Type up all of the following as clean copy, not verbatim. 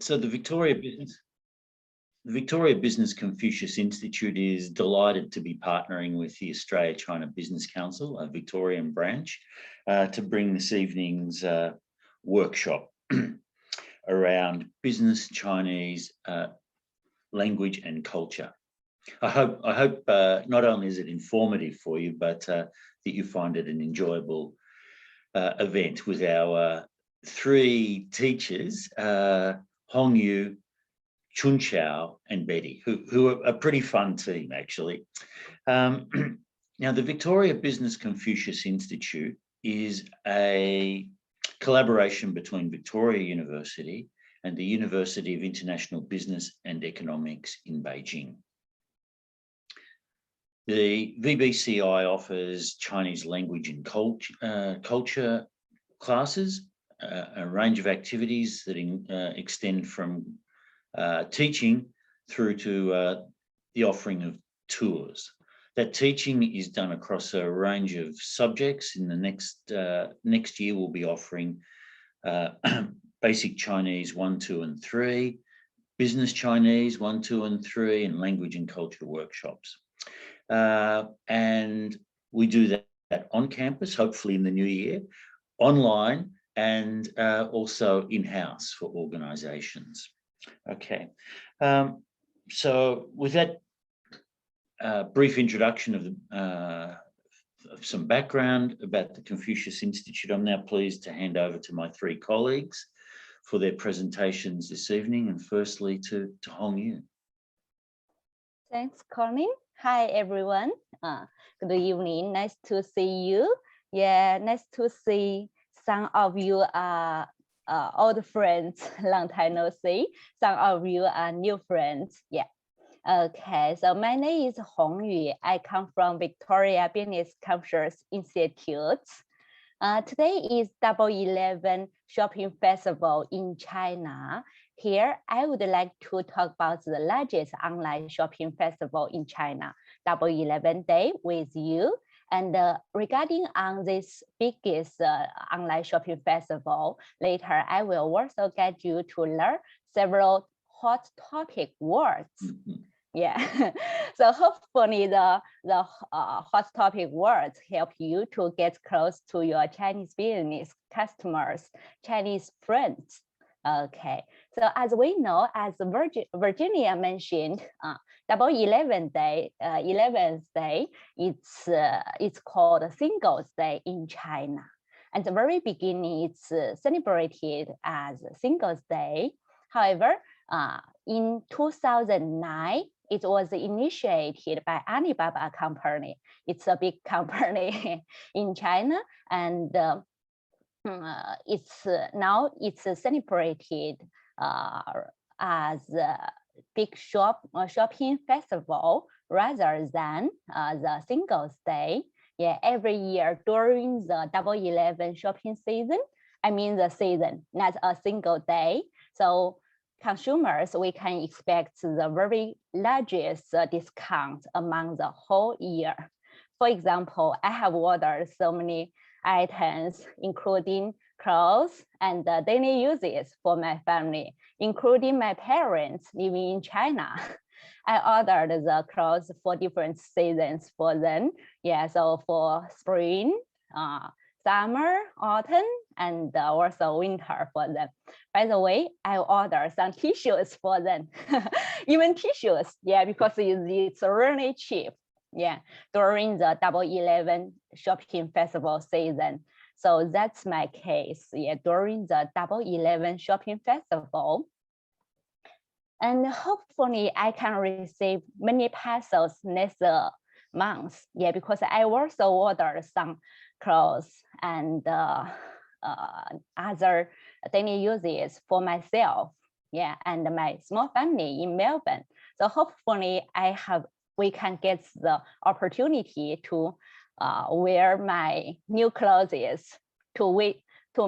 So the Victoria Business Confucius Institute is delighted to be partnering with the Australia-China Business Council, a Victorian branch, to bring this evening's workshop around business Chinese language and culture. I hope not only is it informative for you, but that you find it an enjoyable event with our three teachers, Hong Yu, Chun Chao and Betty, who are a pretty fun team, actually. Now, the Victoria Business Confucius Institute is a collaboration between Victoria University and the University of International Business and Economics in Beijing. The VBCI offers Chinese language and culture classes, a range of activities that extend from teaching through to the offering of tours. That teaching is done across a range of subjects. In the next year, we'll be offering basic Chinese 1, 2, and 3, business Chinese 1, 2, and 3, and language and culture workshops. And we do that on campus, hopefully in the new year, online, and also in-house for organizations. Okay, so with that brief introduction of some background about the Confucius Institute, I'm now pleased to hand over to my three colleagues for their presentations this evening, and firstly to Hong Yu. Thanks, Colin. Hi, everyone. Good evening. Nice to see you. Yeah, nice to see some of you are old friends, long time no see. Some of you are new friends. Yeah. Okay, so my name is Hong Yu. I come from Victoria Business Confucius Institute. Today is Double 11 Shopping Festival in China. Here, I would like to talk about the largest online shopping festival in China, Double 11 Day, with you. And regarding on this biggest online shopping festival, later I will also get you to learn several hot topic words. Yeah, so hopefully the hot topic words help you to get close to your Chinese business customers, Chinese friends. Okay, so as we know, as Virginia mentioned, Double 11 Day, 11th day, it's called Singles Day in China. At the very beginning, it's celebrated as Singles Day. However, in 2009, it was initiated by Alibaba company. It's a big company in China, and now it's celebrated as a big shopping festival rather than the Singles Day. Yeah, every year during the Double 11 shopping season, I mean the season, not a single day. So consumers, we can expect the very largest discount among the whole year. For example, I have ordered so many items, including clothes and daily uses for my family, including my parents living in China. I ordered the clothes for different seasons for them. Yeah, so for spring, summer, autumn, and also winter for them. By the way, I ordered some tissues for them, even tissues, yeah, because it's really cheap, yeah, during the Double 11 shopping festival season. So that's my case, yeah, during the Double 11 shopping festival. And hopefully I can receive many parcels next month, yeah, because I also ordered some clothes and other daily uses for myself, yeah, and my small family in Melbourne. So hopefully we can get the opportunity to wear my new clothes to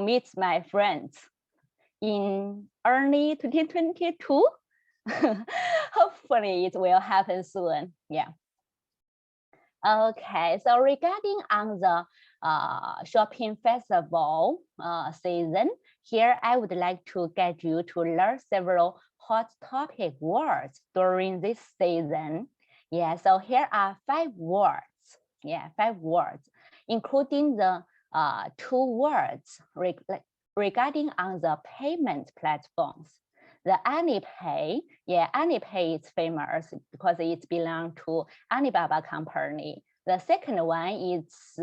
meet my friends in early 2022. Hopefully it will happen soon, yeah. Okay, so regarding on the shopping festival season, here I would like to get you to learn several hot topic words during this season. Yeah, so here are 5 words. Yeah, 5 words, including the 2 words regarding on the payment platforms. The Alipay, yeah, Alipay is famous because it belongs to Alibaba company. The second one is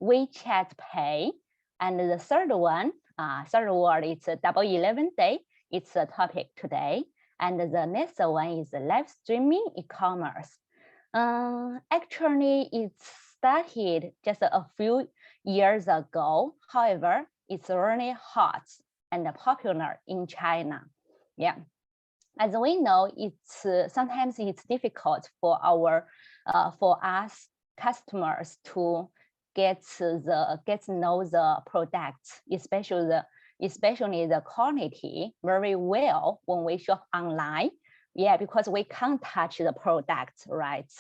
WeChat Pay, and the third one, third word is Double 11 Day. It's a topic today, and the next one is live streaming e-commerce. Actually, it started just a few years ago. However, it's really hot and popular in China. Yeah, as we know, it's sometimes it's difficult for us customers to get to know the product, especially the quality very well when we shop online. Yeah, because we can't touch the product, right?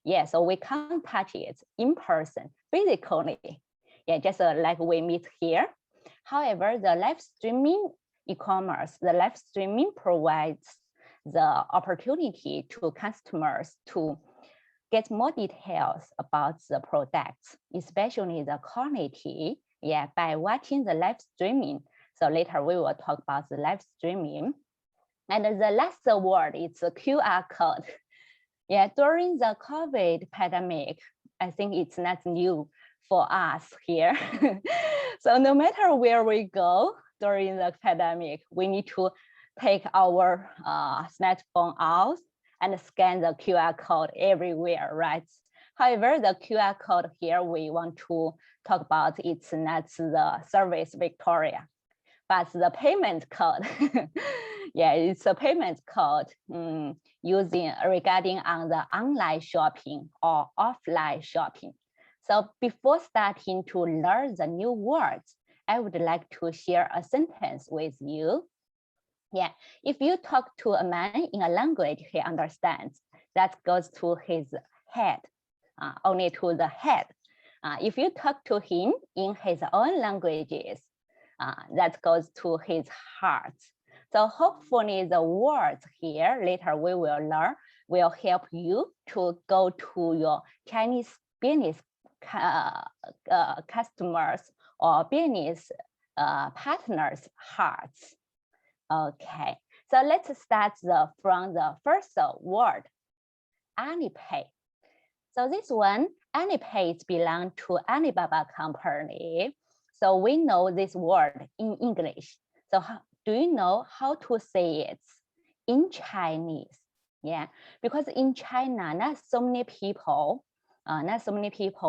Yeah, so we can't touch it in person, physically. Yeah, just like we meet here. However, the live streaming e-commerce, the live streaming provides the opportunity to customers to get more details about the products, especially the quality, yeah, by watching the live streaming. So later we will talk about the live streaming. And the last word is the QR code. Yeah, during the COVID pandemic, I think it's not new for us here. So no matter where we go during the pandemic, we need to take our smartphone out and scan the QR code everywhere, right? However, the QR code here we want to talk about, it's not the service Victoria, but the payment code. Yeah, it's a payment code using regarding on the online shopping or offline shopping. So before starting to learn the new words, I would like to share a sentence with you. Yeah, if you talk to a man in a language he understands, that goes to his head, only to the head. If you talk to him in his own languages, that goes to his heart. So hopefully the words here later we will learn will help you to go to your Chinese business customers or business partners' hearts. Okay, so let's start from the first word, Alipay. So this one, Alipay belongs to Alibaba company. So we know this word in English. So do you know how to say it in Chinese? Yeah, because in China, not so many people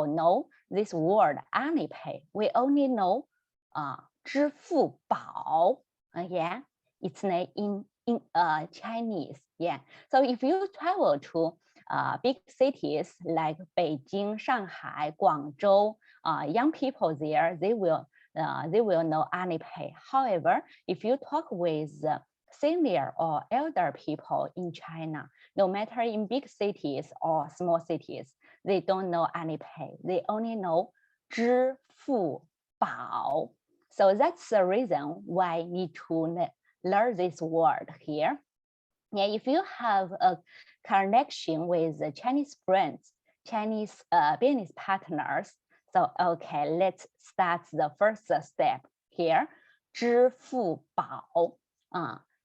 know this word Alipay. We only know 支付宝. Yeah, it's in Chinese. Yeah, so if you travel to big cities like Beijing, Shanghai, Guangzhou, young people there, they will know Alipay. However, if you talk with senior or elder people in China, no matter in big cities or small cities, they don't know Alipay. They only know 支付宝. So that's the reason why you need to learn this word here. Yeah, if you have a connection with the Chinese friends, Chinese business partners, so okay, let's start the first step here. 支付宝.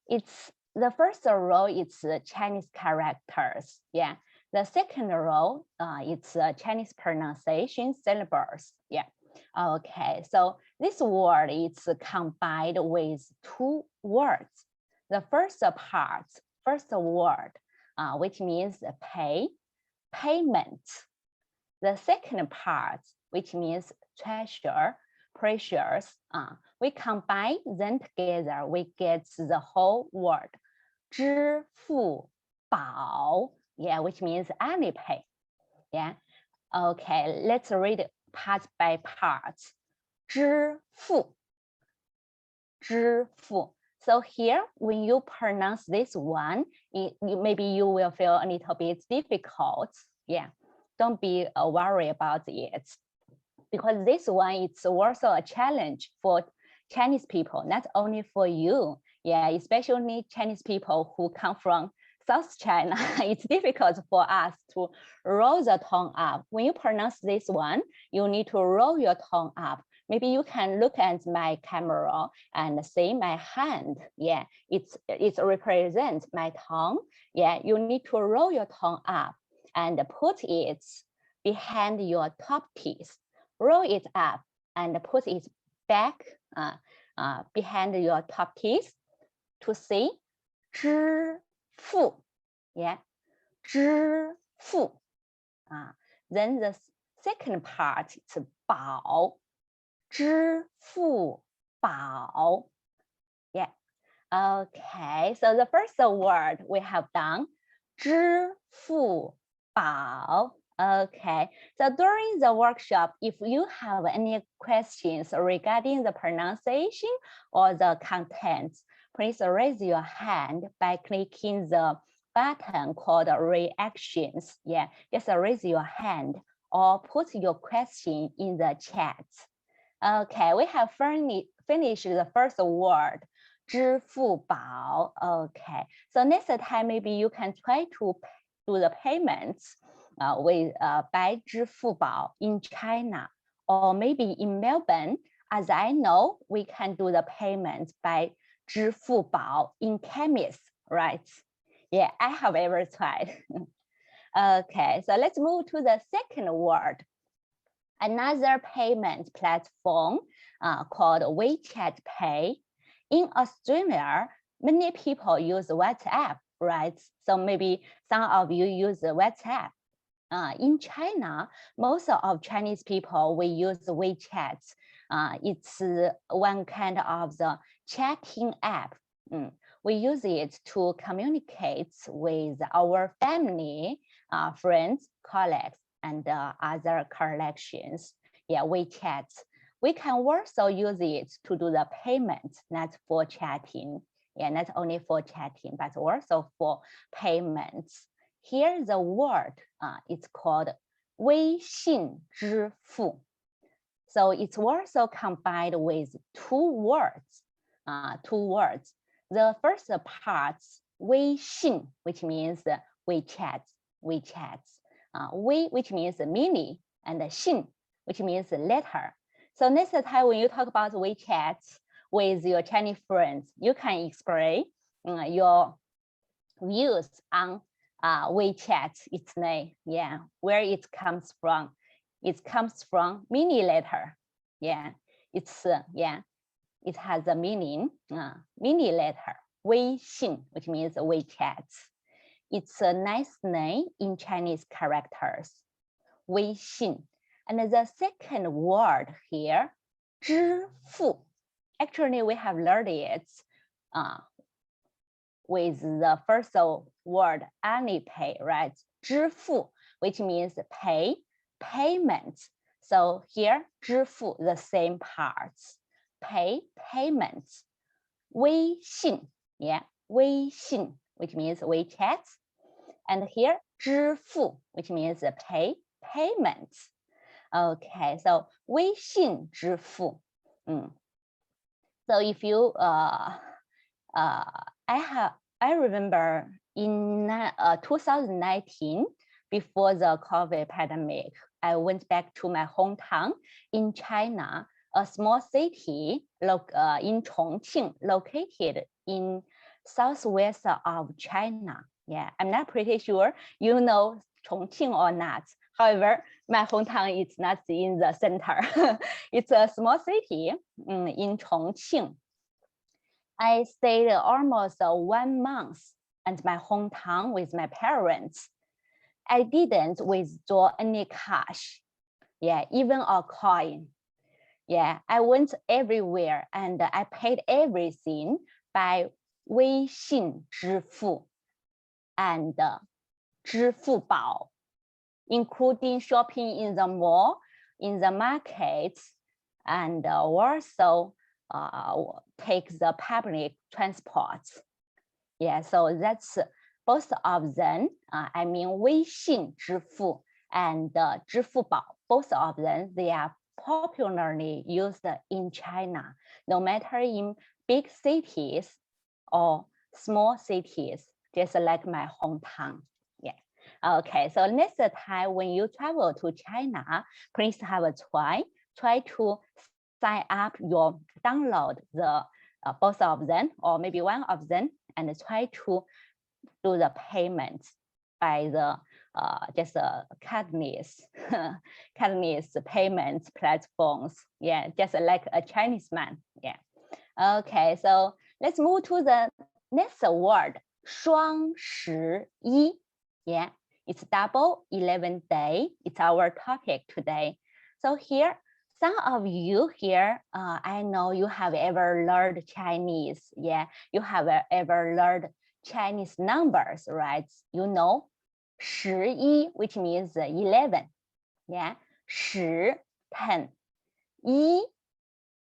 It's the first row, it's Chinese characters. Yeah, the second row, it's Chinese pronunciation syllables. Yeah. Okay, so this word is combined with 2 words. The first word, which means payment. The second part, which means treasure, precious. We combine them together, we get the whole word, 支付宝. Yeah, which means Alipay. Yeah. Okay, let's read it part by part. 支付. So here, when you pronounce this one, maybe you will feel a little bit difficult. Yeah, don't be worried about it, because this one is also a challenge for Chinese people, not only for you. Yeah, especially Chinese people who come from South China. It's difficult for us to roll the tongue up. When you pronounce this one, you need to roll your tongue up. Maybe you can look at my camera and see my hand. Yeah, it represents my tongue. Yeah, you need to roll your tongue up and put it behind your top teeth. Roll it up and put it back behind your top teeth to say 支付. Yeah, 支付. Then the second part is 保. 支付宝. Yeah. Okay. So the first word we have done 支付宝. Okay. So during the workshop, if you have any questions regarding the pronunciation or the contents, please raise your hand by clicking the button called reactions. Yeah, just raise your hand or put your question in the chat. Okay, we have finished the first word, 支付宝. Okay, so next time maybe you can try to do the payments by 支付宝 in China, or maybe in Melbourne. As I know, we can do the payment by 支付宝 in chemist, right? Yeah, I have ever tried. Okay, so let's move to the second word. Another payment platform called WeChat Pay. In Australia, many people use WhatsApp, right? So maybe some of you use WhatsApp. In China, most of Chinese people, we use WeChat. It's one kind of the chatting app. We use it to communicate with our family, friends, colleagues, and other collections. Yeah, WeChat. We can also use it to do the payment, not for chatting. Yeah, not only for chatting, but also for payments. Here the word it's called 微信支付. So it's also combined with two words. The first part, 微信, which means WeChat, which means mini, and 信, which means letter. So next time when you talk about WeChat with your Chinese friends, you can explain your views on WeChat, its name, yeah, where it comes from. It comes from mini letter. Yeah, it's it has a meaning, mini letter, 微信, which means WeChat. It's a nice name in Chinese characters, 微信. And the second word here, 支付. Actually, we have learned it with the first word, Alipay, right? 支付, which means pay, payment. So here, 支付, the same parts. Pay, payment. 微信, yeah, 微信, which means WeChat. And here, 支付, which means pay, payment. Okay, so 微信支付. So if you, I remember in 2019, before the COVID pandemic, I went back to my hometown in China, a small city in Chongqing, located in southwest of China. Yeah, I'm not pretty sure you know Chongqing or not. However, my hometown is not in the center. It's a small city in Chongqing. I stayed almost 1 month at my hometown with my parents. I didn't withdraw any cash, yeah, even a coin. Yeah, I went everywhere and I paid everything by 微信支付 and 支付宝, including shopping in the mall, in the markets, and also take the public transport. Yeah, so that's both of them. I mean, 微信支付 and 支付宝, both of them, they are popularly used in China, no matter in big cities or small cities, just like my hometown. Yeah. Okay, so next time when you travel to China, please have a try to sign up your download the both of them or maybe one of them and try to do the payments by the just Cantonese payments platforms. Yeah, just like a Chinese man. Yeah. Okay, so let's move to the next word, 双十一. Yeah, it's double 11 day. It's our topic today. So here, some of you here, I know you have ever learned Chinese. Yeah, you have ever learned Chinese numbers, right? You know, 十一, which means 11. Yeah, 10, 一,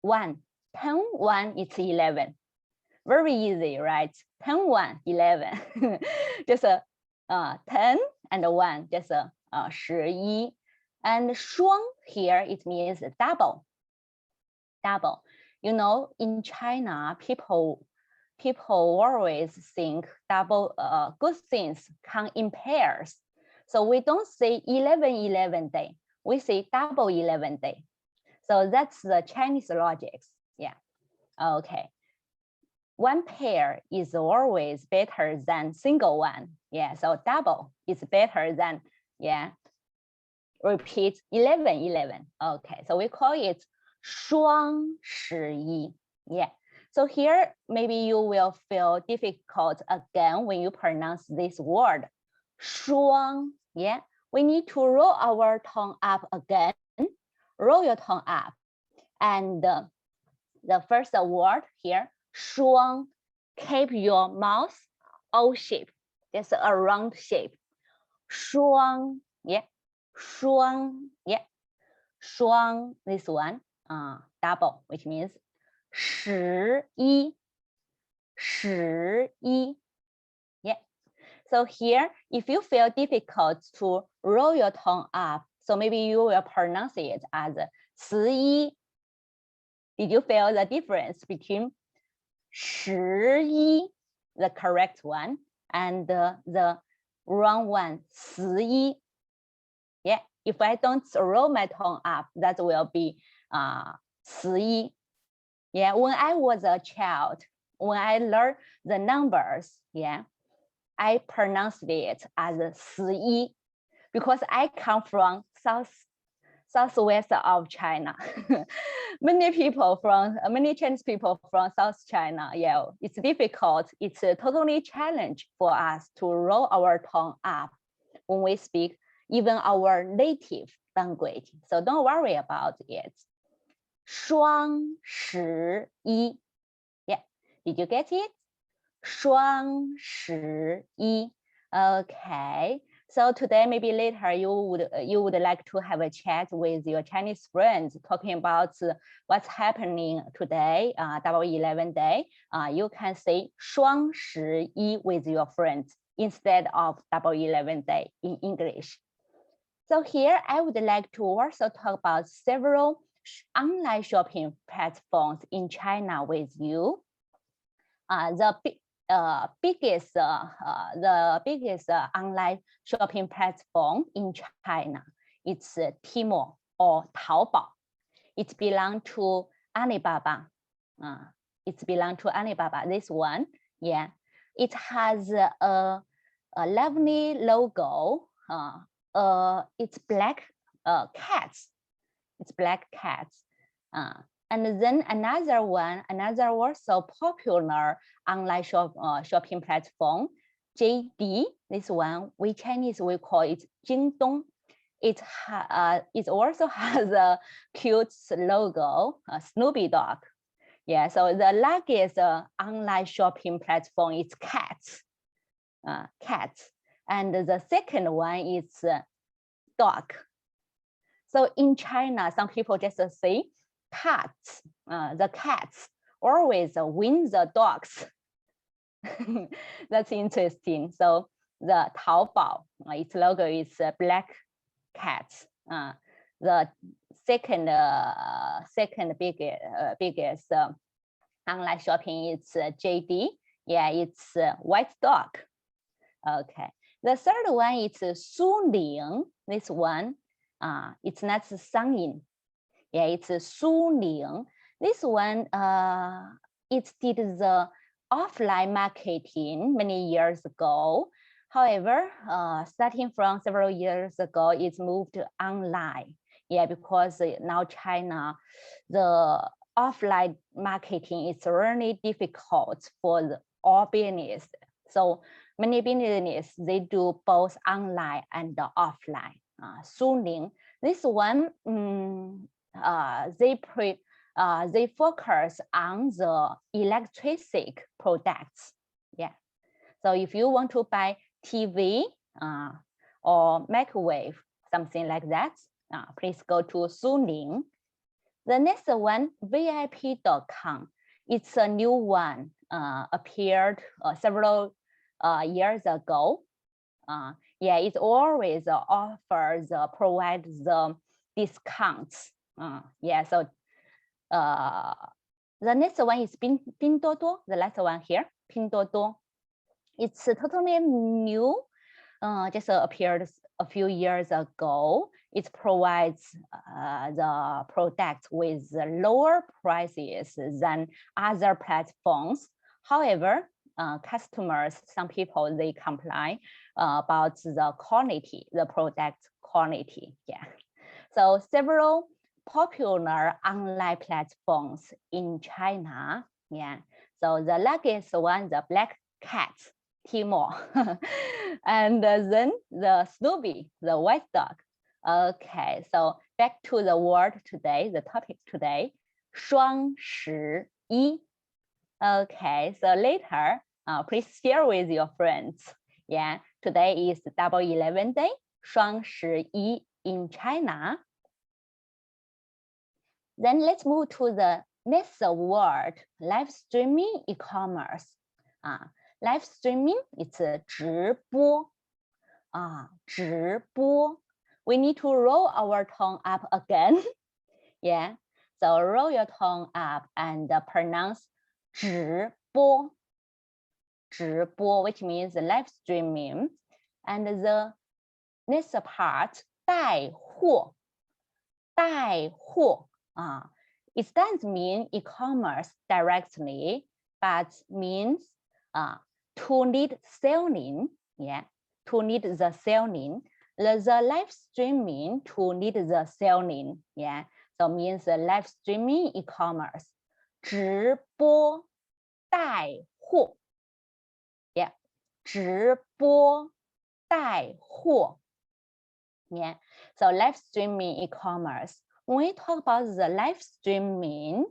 1. 10, 1, it's 11. Very easy, right? 10, 1, 11. Just 10 and 1, just 十一. And 双 here, it means double. Double. You know, in China, people always think double good things come in pairs. So we don't say 11 day. We say double 11 day. So that's the Chinese logic. Yeah. Okay. One pair is always better than single one. Yeah. So double is better than, yeah, repeat 11. Okay. So we call it 双十一. Yeah. So here, maybe you will feel difficult again when you pronounce this word. 双. Yeah. We need to roll our tongue up again. Roll your tongue up. And the first word here, 双, keep your mouth O shape, just a round shape. 双, yeah, 双, yeah, 双, this one, double, which means 十一, 十一, yeah. So here, if you feel difficult to roll your tongue up, so maybe you will pronounce it as 十一. Did you feel the difference between 十一, the correct one, and the wrong one, 十一? Yeah, if I don't roll my tongue up, that will be 十一. Yeah, when I was a child, when I learned the numbers, yeah, I pronounced it as 十一 because I come from southwest of China. Many Chinese people from South China, yeah, it's difficult. It's a totally challenge for us to roll our tongue up when we speak even our native language. So don't worry about it. 双十一. Yeah, did you get it? 双十一. Okay. So today, maybe later, you would like to have a chat with your Chinese friends talking about what's happening today, double 11 day. You can say 双十一 with your friends instead of double 11 day in English. So here, I would like to also talk about several online shopping platforms in China with you. The biggest online shopping platform in China, it's Tmall or Taobao. It belongs to Alibaba. It's belong to Alibaba. This one, yeah, it has a lovely logo. It's black cats. It's black cats. And then another also popular online shopping platform, JD. This one, we Chinese we call it Jingdong. It also has a cute logo, a Snoopy dog. Yeah, so the largest online shopping platform is cats. Cats, and the second one is dog. So in China, some people just say cats, the cats always win the dogs. That's interesting. So the Taobao, its logo is black cats. The second biggest online shopping is JD. Yeah, it's White Dog. Okay. The third one is Suling. This one, it's not Sangyin. Yeah, it's Suling. This one, it did the offline marketing many years ago. However, starting from several years ago, it's moved to online. Yeah, because now China, the offline marketing is really difficult for all business. So many business, they do both online and offline. Suling, this one, they focus on the electric products. Yeah. So if you want to buy TV or microwave, something like that, please go to Suling. The next one, VIP.com. It's a new one, appeared several years ago. Yeah, it always offers, provides the discounts. Yeah, so the next one is Pinduoduo, the last one here, Pinduoduo. It's totally new, just appeared a few years ago. It provides the product with lower prices than other platforms. However, customers, some people, they complain about the quality, the product quality. Yeah. So several popular online platforms in China. Yeah. So the luckiest one, the Black Cat, Tmall, and then the Snoopy, the White Dog. Okay, so back to the word today, the topic today, 双十一. Okay, so later, please share with your friends. Yeah, today is Double 11 Day, 双十一 in China. Then let's move to the next word, live streaming e-commerce. Live streaming, it's a 直播. 直播. We need to roll our tongue up again. Yeah, so roll your tongue up and pronounce 直播. 直播, which means live streaming. And the next part, 带货. 带货. It doesn't mean e-commerce directly, but means to need selling. Yeah, to need the selling. The live streaming to need the selling. Yeah, so means the live streaming e-commerce. 直播带货. Yeah, 直播带货. Yeah, so live streaming e-commerce. When we talk about the live streaming,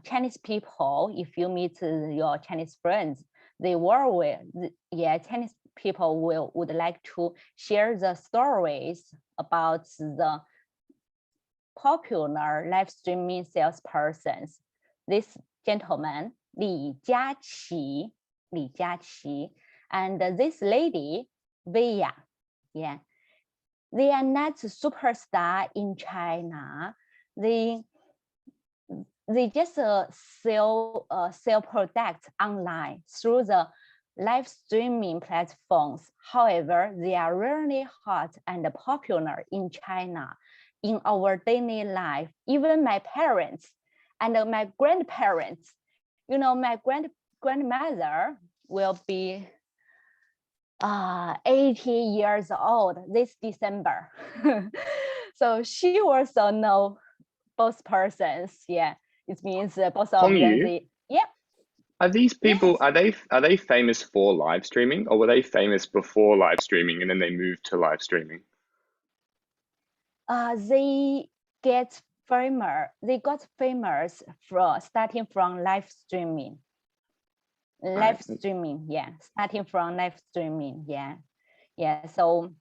Chinese people, if you meet your Chinese friends, they will, yeah, Chinese people would like to share the stories about the popular live streaming salespersons. This gentleman, Li Jiaqi, and this lady, Via. Yeah, they are not superstar in China. They just sell products online through the live streaming platforms. However, they are really hot and popular in China in our daily life. Even my parents and my grandparents, you know, my grandmother will be 80 years old this December. So she also know both persons. Yeah, it means both of them. Yeah. Are these people, yes, are they famous for live streaming, or were they famous before live streaming and then they moved to live streaming? They got famous starting from live streaming. Yeah, starting from live streaming. Yeah. So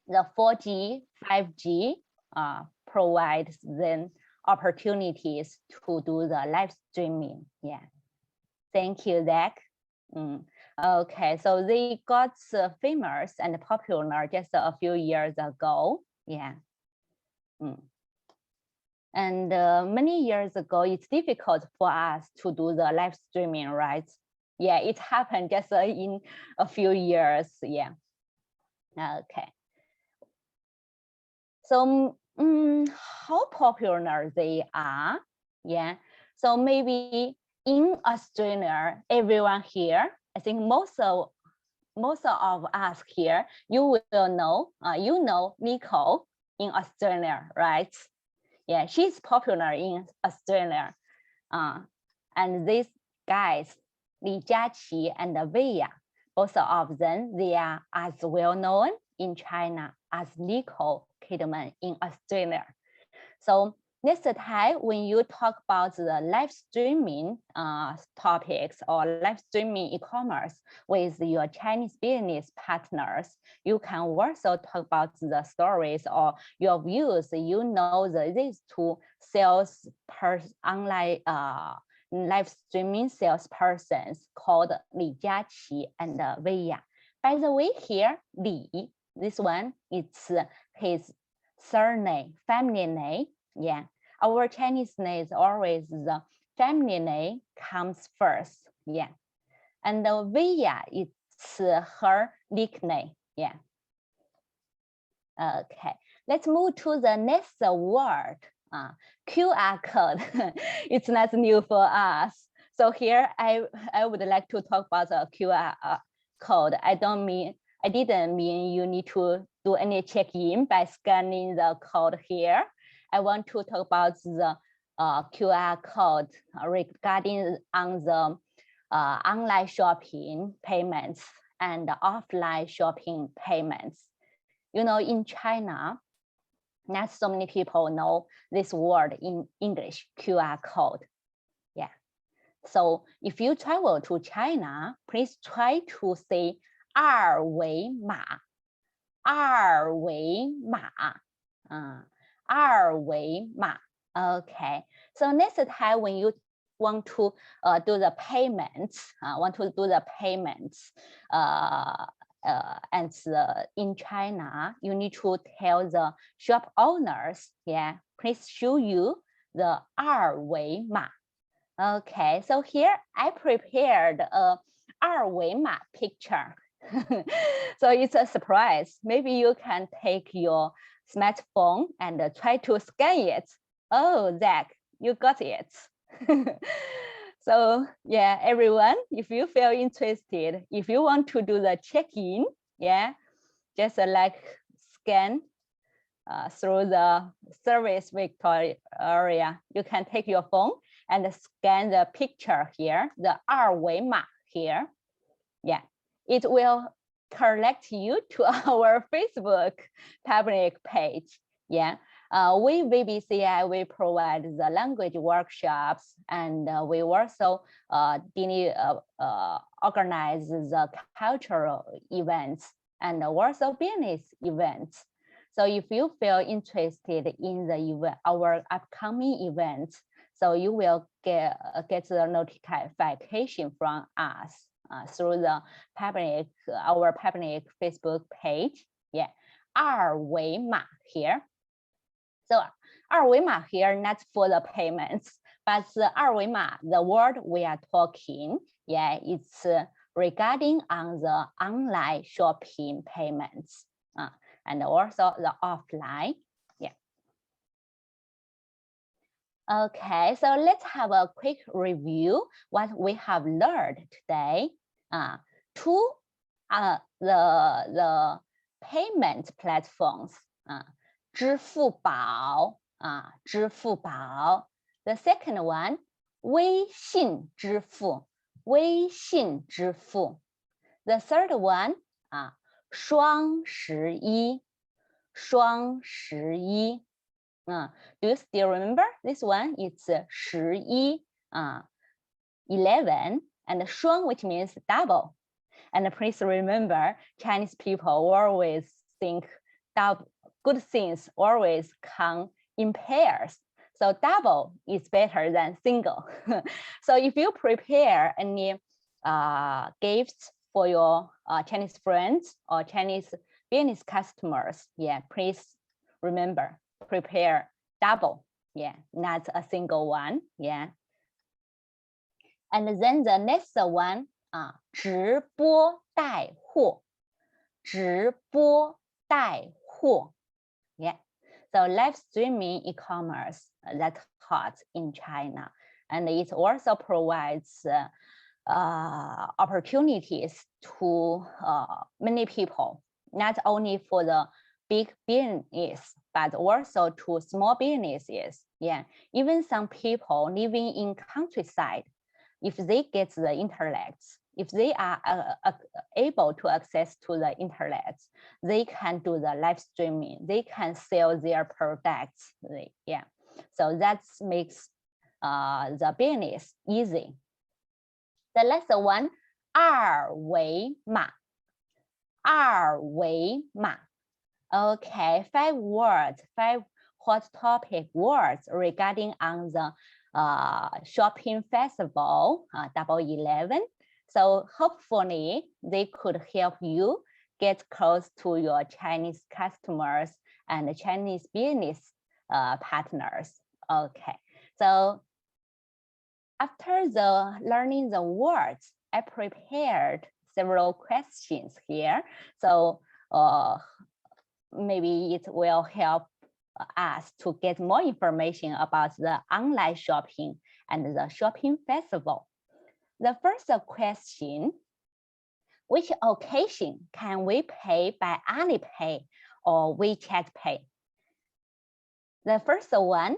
the 4G, 5G provides then opportunities to do the live streaming. Yeah. Thank you, Zach. Okay, so they got famous and popular just a few years ago. Yeah. And many years ago, it's difficult for us to do the live streaming, right? Yeah, it happened just in a few years. Yeah. Okay. So how popular they are? Yeah. So maybe in Australia, everyone here, I think most of us here, you will know, you know Nicole in Australia, right? Yeah, she's popular in Australia. And these guys, Li Jiaqi and Weya, both of them, they are as well known in China as Nicole Kidman in Australia. So next time, when you talk about the live streaming topics or live streaming e-commerce with your Chinese business partners, you can also talk about the stories or your views. You know these two online live streaming salespersons called Li Jiaqi and Weya. By the way, here Li, this one, it's his surname, family name. Yeah, our Chinese name is always the family name comes first. Yeah, and Weya, it's her nickname. Yeah. Okay, let's move to the next word. QR code. It's not new for us. So here I would like to talk about the QR code. I didn't mean you need to do any check-in by scanning the code here. I want to talk about the QR code regarding on the online shopping payments and offline shopping payments. You know, in China, not so many people know this word in English, QR code. Yeah. So if you travel to China, please try to say 二维码, 二维码, 二维码. Okay. So next time when you want to do the payments, and in China, you need to tell the shop owners, yeah, please show you the 二维码. Okay, so here I prepared a 二维码 picture. So it's a surprise. Maybe you can take your smartphone and try to scan it. Oh, Zach, you got it. So yeah, everyone, if you feel interested, if you want to do the check-in, yeah, just like scan through the service Victoria, you can take your phone and scan the picture here, the 二维码 here. Yeah, it will connect you to our Facebook public page. Yeah. We VBCI, we provide the language workshops, and we also organize the cultural events and also business events. So if you feel interested in the our upcoming events, so you will get the notification from us through the our public Facebook page. Yeah, 二维码 here. So 二维码 here not for the payments, but the 二维码, the word we are talking, yeah, it's regarding on the online shopping payments and also the offline. Yeah. Okay, so let's have a quick review what we have learned today. The payment platforms. 支付宝 支付宝. The second one, 微信支付 微信支付. The third one, 双十一 双十一. Do you still remember this one? It's 十一 11, and 双, which means double. And please remember, Chinese people always think double. Good things always come in pairs. So double is better than single. So if you prepare any gifts for your Chinese friends or Chinese business customers, yeah, please remember, prepare double. Yeah, not a single one. Yeah. And then the next one, 直播带货，直播带货。Yeah. So live streaming e-commerce that's hot in China, and it also provides opportunities to many people, not only for the big business, but also to small businesses. Yeah, even some people living in countryside, if they get the internet, if they are able to access to the internet, they can do the live streaming. They can sell their products. Yeah, so that makes the business easy. The last one, 二维码，二维码。Okay, 5 words, 5 hot topic words regarding on the shopping festival, Double 11. So hopefully they could help you get close to your Chinese customers and Chinese business partners. Okay, so after learning the words, I prepared several questions here. So maybe it will help us to get more information about the online shopping and the shopping festival. The first question, which occasion can we pay by Alipay or WeChat Pay? The first one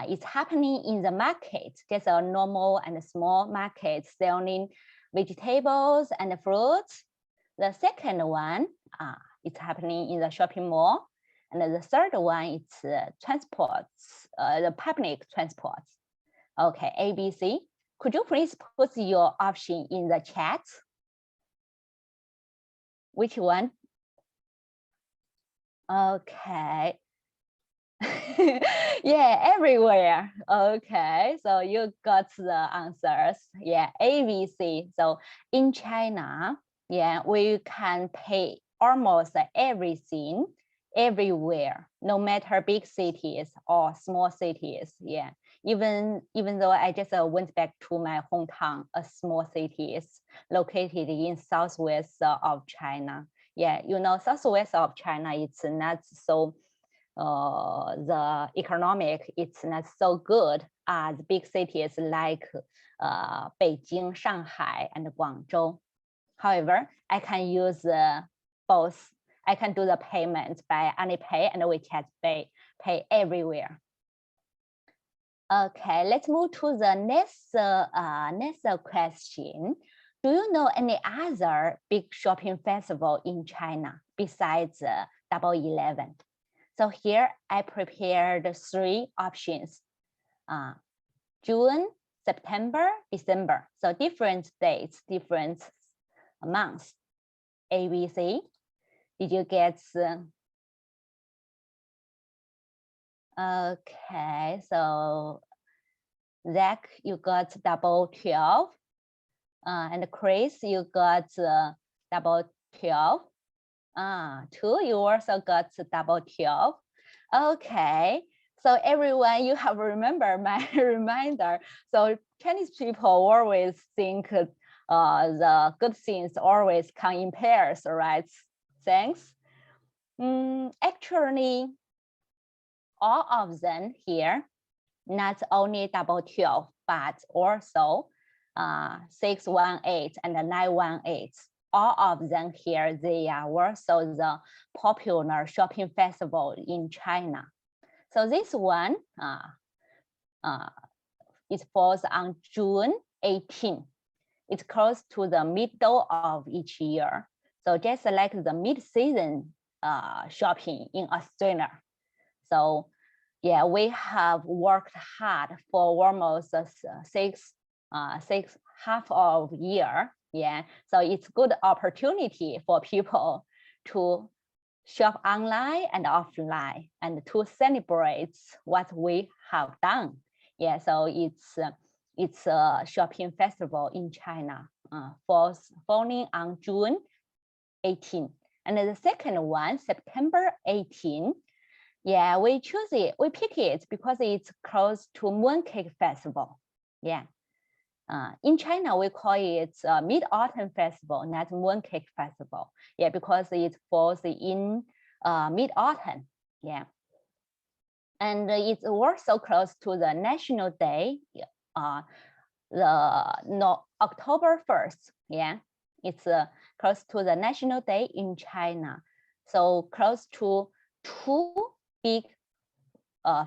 is happening in the market, just a normal and small market selling vegetables and fruits. The second one is happening in the shopping mall. And the third one is transports, the public transports. Okay, ABC, could you please put your option in the chat? Which one? Okay. Yeah, everywhere. Okay, so you got the answers. Yeah, ABC. So in China, yeah, we can pay almost everything everywhere, no matter big cities or small cities. Yeah, even though I just went back to my hometown, a small city is located in southwest of China. Yeah, you know, southwest of China, it's not so the economic, it's not so good as big cities like Beijing, Shanghai, and Guangzhou. However, I can use both. I can do the payment by Alipay and WeChat Pay everywhere. Okay, let's move to the next question. Do you know any other big shopping festival in China besides Double 11? So here I prepared 3 options: June, September, December. So different dates, different months. ABC. Did you get? Okay, so Zach, you got Double 12, and Chris, you got Double 12. 2, you also got Double 12. Okay, so everyone, you have remembered my reminder. So Chinese people always think the good things always come in pairs, right? Thanks. Actually, all of them here, not only Double 12, but also 618 and 918. All of them here, they are also the popular shopping festival in China. So this one, it falls on June 18. It's close to the middle of each year. So just like the mid-season shopping in Australia. So yeah, we have worked hard for almost six half of year. Yeah, so it's good opportunity for people to shop online and offline and to celebrate what we have done. Yeah, so it's a shopping festival in China, falling on June 18. And the second one, September 18, Yeah, we choose it. We pick it because it's close to Mooncake Festival. Yeah. In China, we call it Mid-Autumn Festival, not Mooncake Festival. Yeah, because it falls in mid-autumn. Yeah. And it's also close to the National Day, October 1st. Yeah, it's close to the National Day in China. So close to two big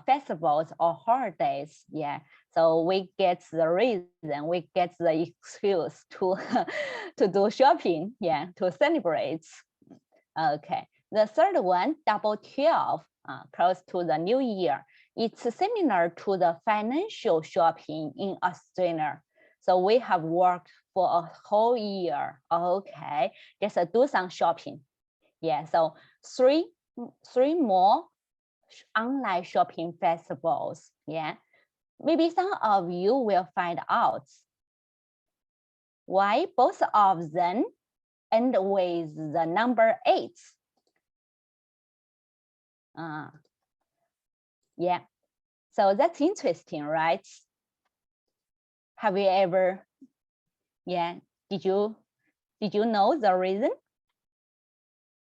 festivals or holidays. Yeah, so we get the reason, we get the excuse to to do shopping. Yeah, to celebrate. Okay, the third one, Double 12, close to the New Year. It's similar to the financial shopping in Australia. So we have worked for a whole year. Okay, just do some shopping. Yeah, so three more online shopping festivals. Yeah, maybe some of you will find out why both of them end with the number 8. Yeah, so that's interesting, right? Have you ever, yeah, did you know the reason?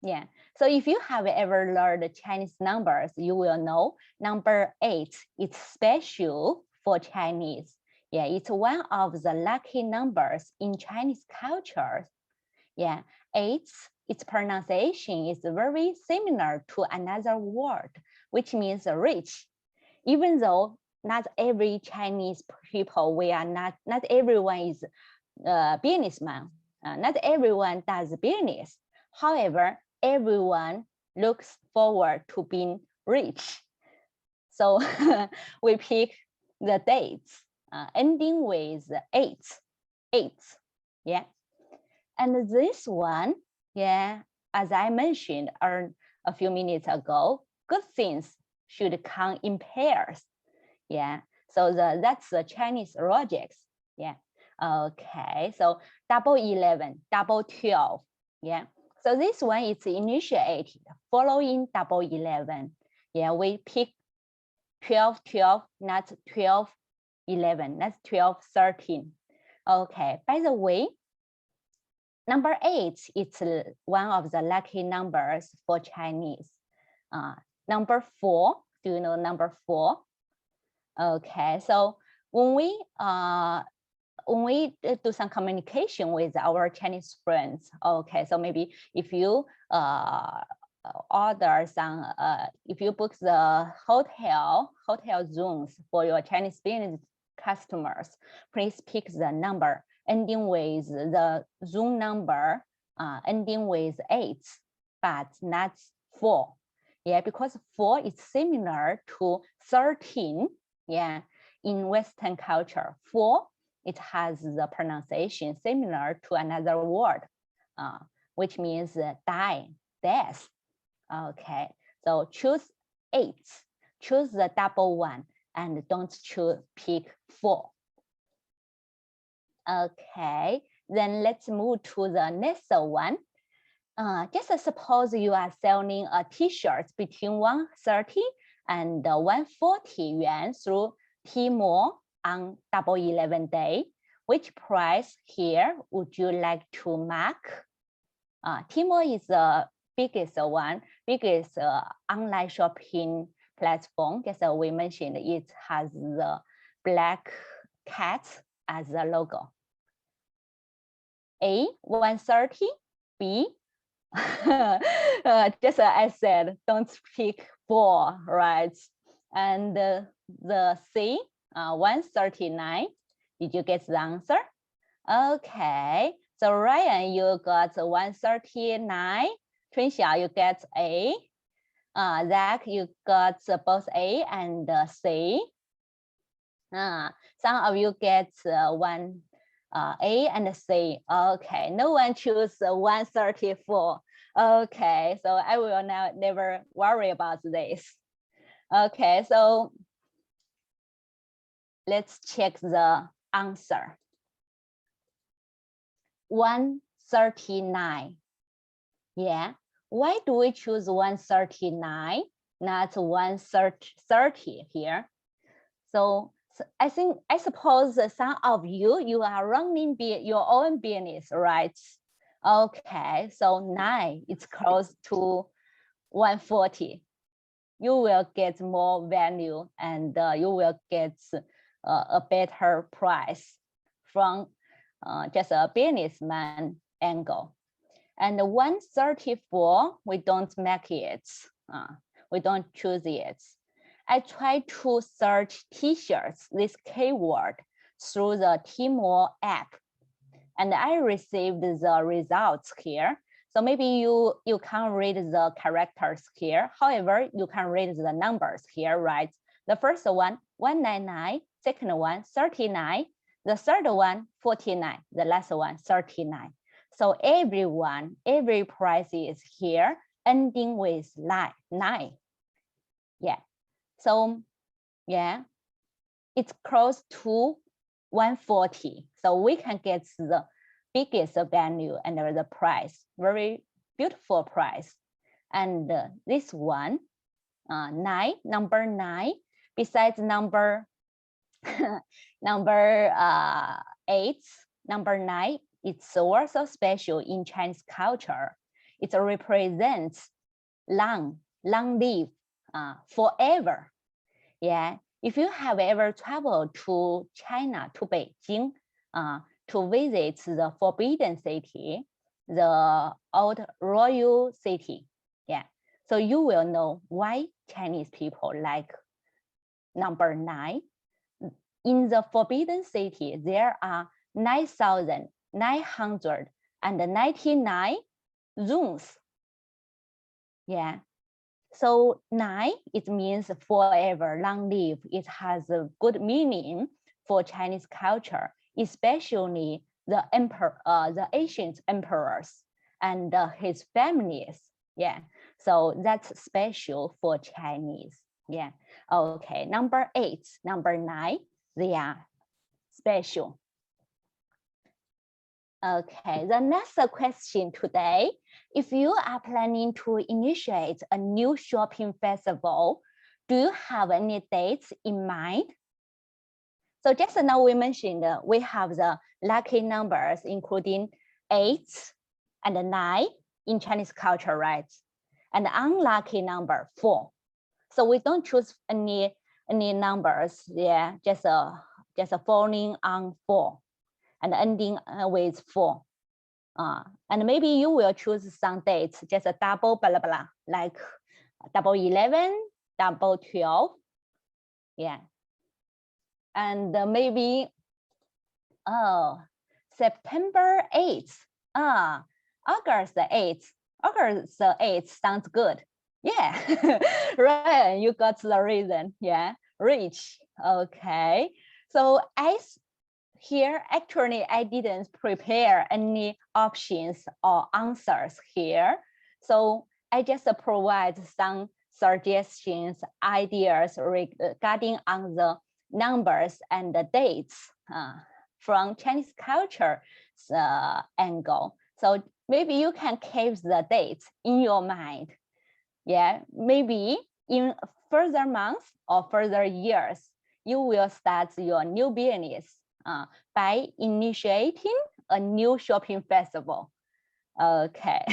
Yeah, so if you have ever learned Chinese numbers, you will know number 8 is special for Chinese. Yeah, it's one of the lucky numbers in Chinese culture. Yeah, 8, its pronunciation is very similar to another word, which means rich. Even though not every Chinese people, not everyone is a businessman, not everyone does business. However, everyone looks forward to being rich. So we pick the dates ending with 8. Yeah. And this one, yeah, as I mentioned a few minutes ago, good things should come in pairs. Yeah, so that's the Chinese logics. Yeah, okay, so Double 11, Double 12. Yeah, so this one is initiated following Double 11. Yeah, we pick 12, 12, not 12, 11, that's 12, 13. Okay, by the way, number 8 is one of the lucky numbers for Chinese. Number 4, do you know number 4? Okay, so when we do some communication with our Chinese friends, okay, so maybe if you order some, if you book the hotel rooms for your Chinese business customers, please pick the number ending with the room number ending with 8, but not 4. Yeah, because 4 is similar to 13. Yeah, in Western culture, 4, it has the pronunciation similar to another word, which means death. Okay, so choose 8, choose the double 1, and don't pick 4. Okay, then let's move to the next one. Just suppose you are selling a t-shirt between 130 and 140 yuan through Tmall on Double 11 day. Which price here would you like to mark? Tmall is the biggest online shopping platform. As we mentioned, it has the black cat as the logo. A, 130, B, just as I said, don't pick 4, right? And the C, 139. Did you get the answer? Okay, so Ryan, you got 139. Tricia, you get A. Zach, you got both A and C. Some of you get A and C. Okay, no one choose 134. Okay, so I will now never worry about this. Okay, so let's check the answer. 139. Yeah, why do we choose 139? not 130 here. So I suppose some of you are running your own business, right? Okay, so 9 is close to 140. You will get more value and you will get a better price from just a businessman angle. And 134, we don't make it. We don't choose it. I try to search t-shirts, this keyword, through the Tmall app. And I received the results here. So maybe you can't read the characters here. However, you can read the numbers here, right? The first one, 199, second one, 39, the third one, 49, the last one, 39. So every price is here, ending with 9. Yeah. So yeah, it's close to 140. So we can get the biggest value and the price, very beautiful price. And this one, 9, number 9, besides number 8, number 9, it's also special in Chinese culture. It represents long live, forever. Yeah, if you have ever traveled to China, to Beijing, to visit the Forbidden City, the old royal city, yeah, so you will know why Chinese people like number 9. In the Forbidden City, there are 9,999 rooms. Yeah. So 9, it means forever, long live. It has a good meaning for Chinese culture, especially the ancient emperors and his families. Yeah. So that's special for Chinese. Yeah. Okay. Number 8, number 9, they are special. Okay, the next question today, if you are planning to initiate a new shopping festival, do you have any dates in mind? So just now we mentioned we have the lucky numbers, including 8 and 9 in Chinese culture, right? And the unlucky number 4. So we don't choose any numbers, yeah, just falling on 4. And ending with 4. And maybe you will choose some dates, just a double blah, blah, like 11, 12. Yeah. And maybe, September 8th. August 8th. August 8th sounds good. Yeah, right, you got the reason. Yeah, rich. Okay. So here, actually, I didn't prepare any options or answers here. So I just provide some suggestions, ideas regarding on the numbers and the dates from Chinese culture angle. So maybe you can keep the dates in your mind. Yeah, maybe in further months or further years, you will start your new business by initiating a new shopping festival. Okay.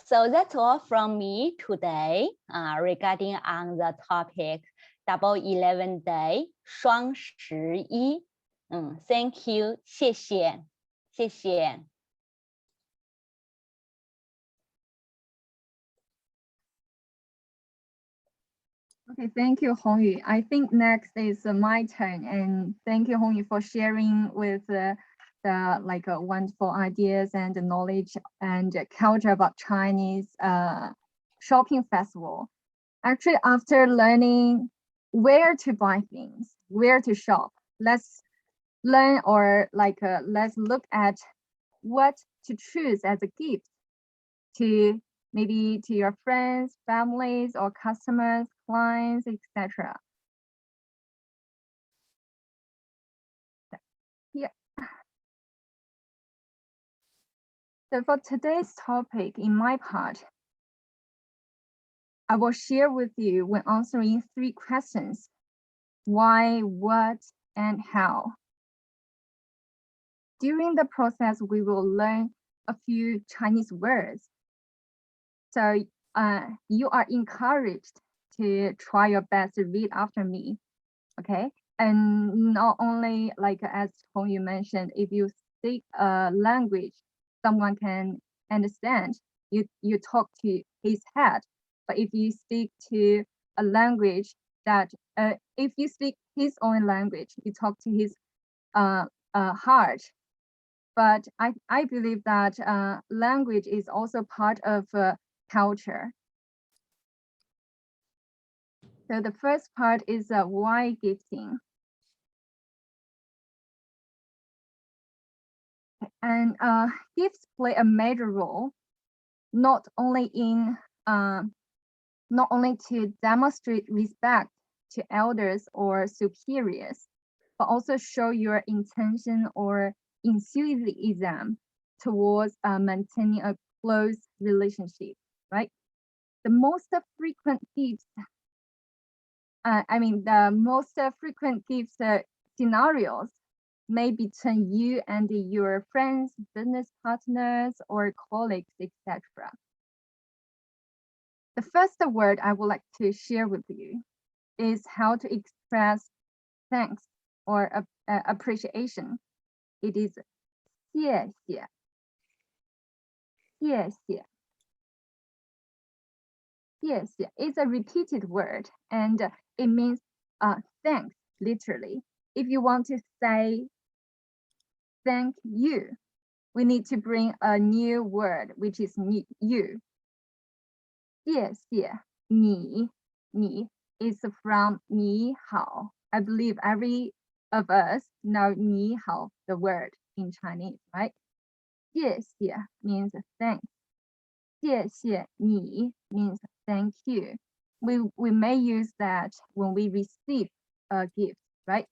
So that's all from me today regarding on the topic Double 11 Day 双十一。Thank you， 谢谢，谢谢。Okay, thank you, Hongyu. I think next is my turn, and thank you, Hongyu, for sharing with the wonderful ideas and knowledge and culture about Chinese shopping festival. Actually, after learning where to buy things, where to shop, let's learn or let's look at what to choose as a gift to maybe to your friends, families, or customers, clients, etc. Yeah. So for today's topic, in my part, I will share with you when answering 3 questions: why, what, and how. During the process, we will learn a few Chinese words. So you are encouraged to try your best to read after me, okay? And not only, like as Hongyu mentioned, if you speak a language someone can understand, you talk to his head. But if you speak to a language that, if you speak his own language, you talk to his heart. But I believe that language is also part of culture. So the first part is why gifting. And gifts play a major role, not only to demonstrate respect to elders or superiors, but also show your intention or enthusiasm towards maintaining a close relationship, right? The most frequent gifts, the most frequent gifts scenarios may between you and your friends, business partners, or colleagues, etc. The first word I would like to share with you is how to express thanks or appreciation. It is 谢谢,谢谢,谢谢. It's a repeated word and it means thanks, literally. If you want to say thank you, we need to bring a new word, which is you. 谢谢你, 你 is from 你好. I believe every of us know 你好, the word in Chinese, right? 谢谢 means thanks. 谢谢你 means thank you. We may use that when we receive a gift, right?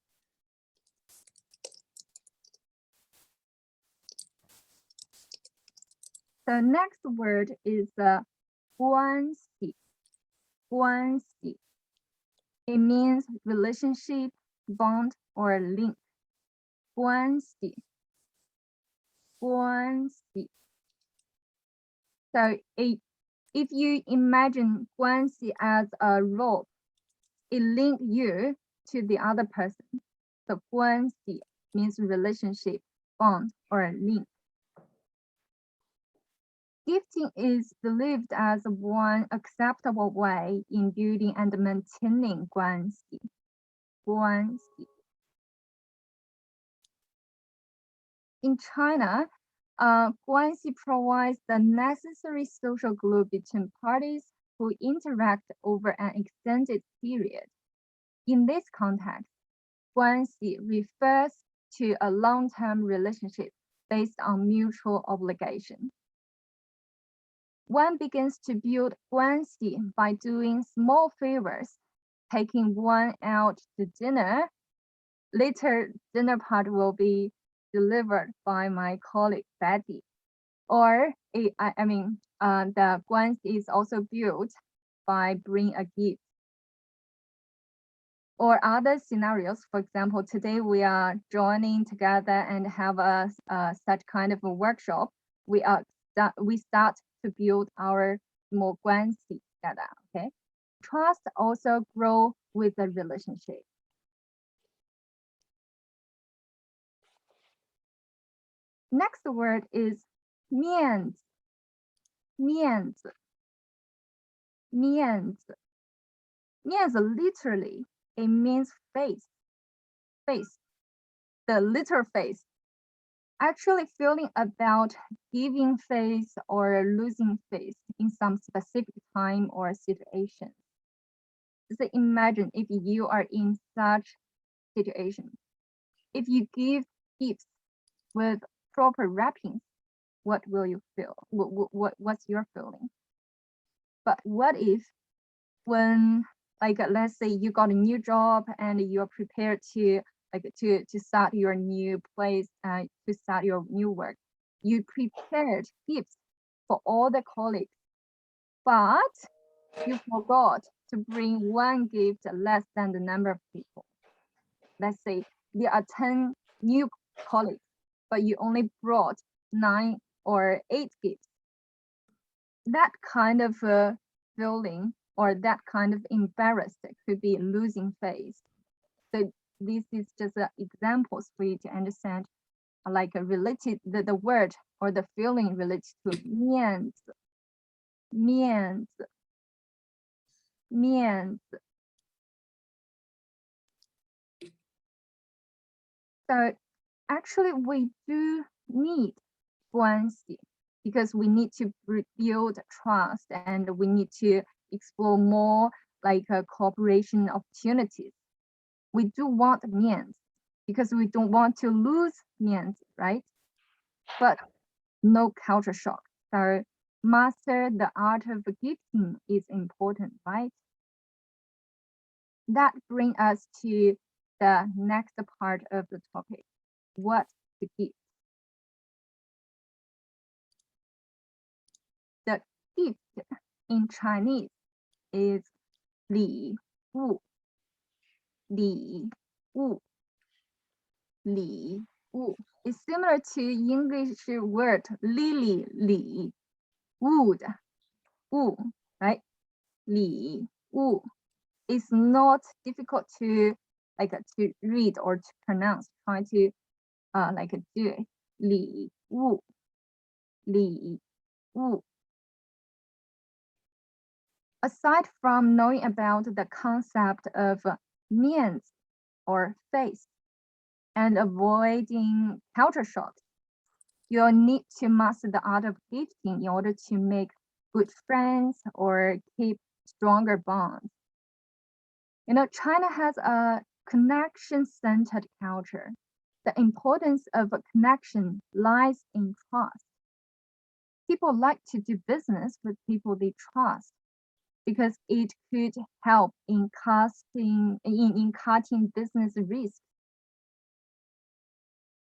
The next word is 关系. 关系. It means relationship, bond, or link. 关系. 关系. So if you imagine 关系 as a rope, it links you to the other person. So 关系 means relationship, bond, or link. Gifting is believed as one acceptable way in building and maintaining 关系. 关系. In China, 关系 provides the necessary social glue between parties who interact over an extended period. In this context, 关系 refers to a long-term relationship based on mutual obligation. One begins to build 关系 by doing small favors, taking one out to dinner. Later, dinner part will be delivered by my colleague Betty. Or the 关系 is also built by bringing a gift. Or other scenarios, for example, today we are joining together and have such kind of a workshop. We start to build our small 关系 together. Okay, trust also grow with the relationship. Next word is 面子. 面子. 面子. 面子 literally, it means face. Face. The literal face. Actually feeling about giving face or losing face in some specific time or situation. Just imagine if you are in such situation. If you give gifts with proper wrapping, what will you feel? What's your feeling? But what if when, like, let's say you got a new job and you're prepared to start your new place, to start your new work, you prepared gifts for all the colleagues, but you forgot to bring one gift less than the number of people. Let's say there are 10 new colleagues, but you only brought 9 or 8 gifts. That kind of feeling or that kind of embarrassed could be losing face. So this is just examples for you to understand, like related the word or the feeling related to 面子, 面子, 面子. So actually we do need 关系 because we need to build trust and we need to explore more like cooperation opportunities. We do want 面子 because we don't want to lose 面子, right? But no culture shock. So master the art of gifting is important, right? That brings us to the next part of the topic. What's the gift? The gift in Chinese is 礼物,礼物,礼物. It's similar to English word lily, 礼, wood, 物, right? 礼物. It's not difficult to to read or to pronounce. Try to do it. 礼物, 礼物. Aside from knowing about the concept of 面子 or face and avoiding culture shocks, you'll need to master the art of gifting in order to make good friends or keep stronger bonds. You know, China has a connection-centered culture. The importance of a connection lies in trust. People like to do business with people they trust because it could help in cutting business risk.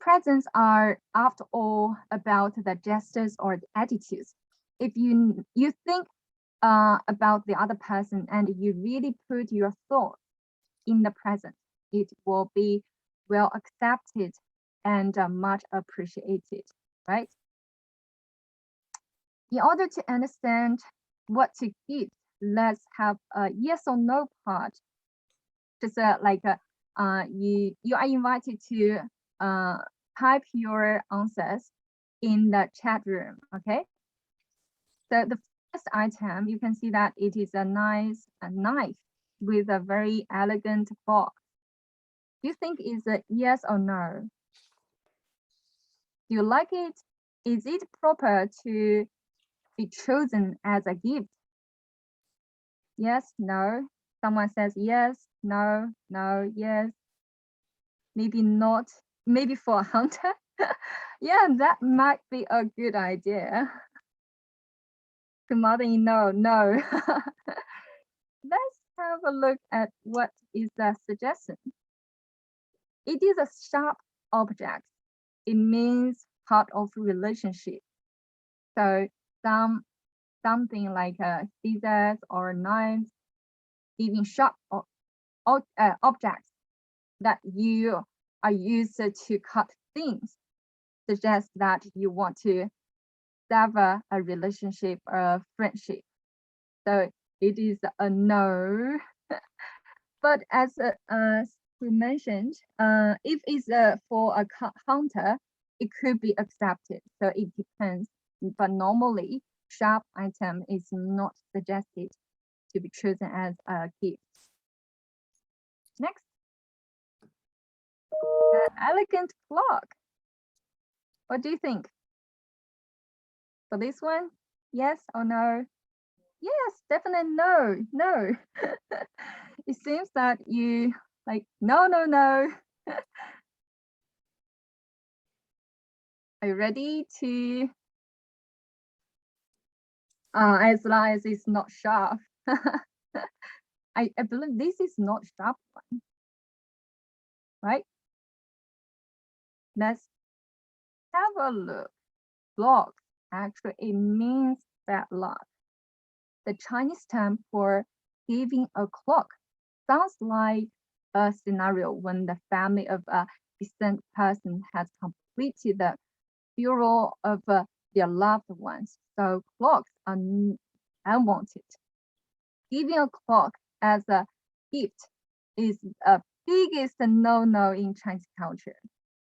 Presents are, after all, about the gestures or the attitudes. If you think about the other person and you really put your thoughts in the present, it will be well accepted and much appreciated, right? In order to understand what to give, let's have a yes or no part. Just you are invited to type your answers in the chat room, okay? So the first item, you can see that it is a nice knife with a very elegant box. Do you think it's a yes or no? Do you like it? Is it proper to be chosen as a gift? Yes, no. Someone says yes, no, no, yes. Maybe not. Maybe for a hunter. Yeah, that might be a good idea. To mother-in-law, no. Let's have a look at what is the suggestion. It is a sharp object. It means part of relationship. So something like scissors or knives, even sharp objects that you are used to cut things, suggests that you want to sever a relationship or a friendship. So it is a no. But as we mentioned, if it's for a hunter, it could be accepted. So it depends. But normally, sharp item is not suggested to be chosen as a gift. Next, elegant clock. What do you think? For this one, yes or no? Yes, definitely no, no. It seems that you like, no, no, no. Are you ready to, as long as it's not sharp. I believe this is not sharp one, right? Let's have a look. clock, actually it means bad luck. The Chinese term for giving a clock sounds like a scenario when the family of a distant person has completed the funeral of their loved ones. So clocks are unwanted. Giving a clock as a gift is a biggest no-no in Chinese culture.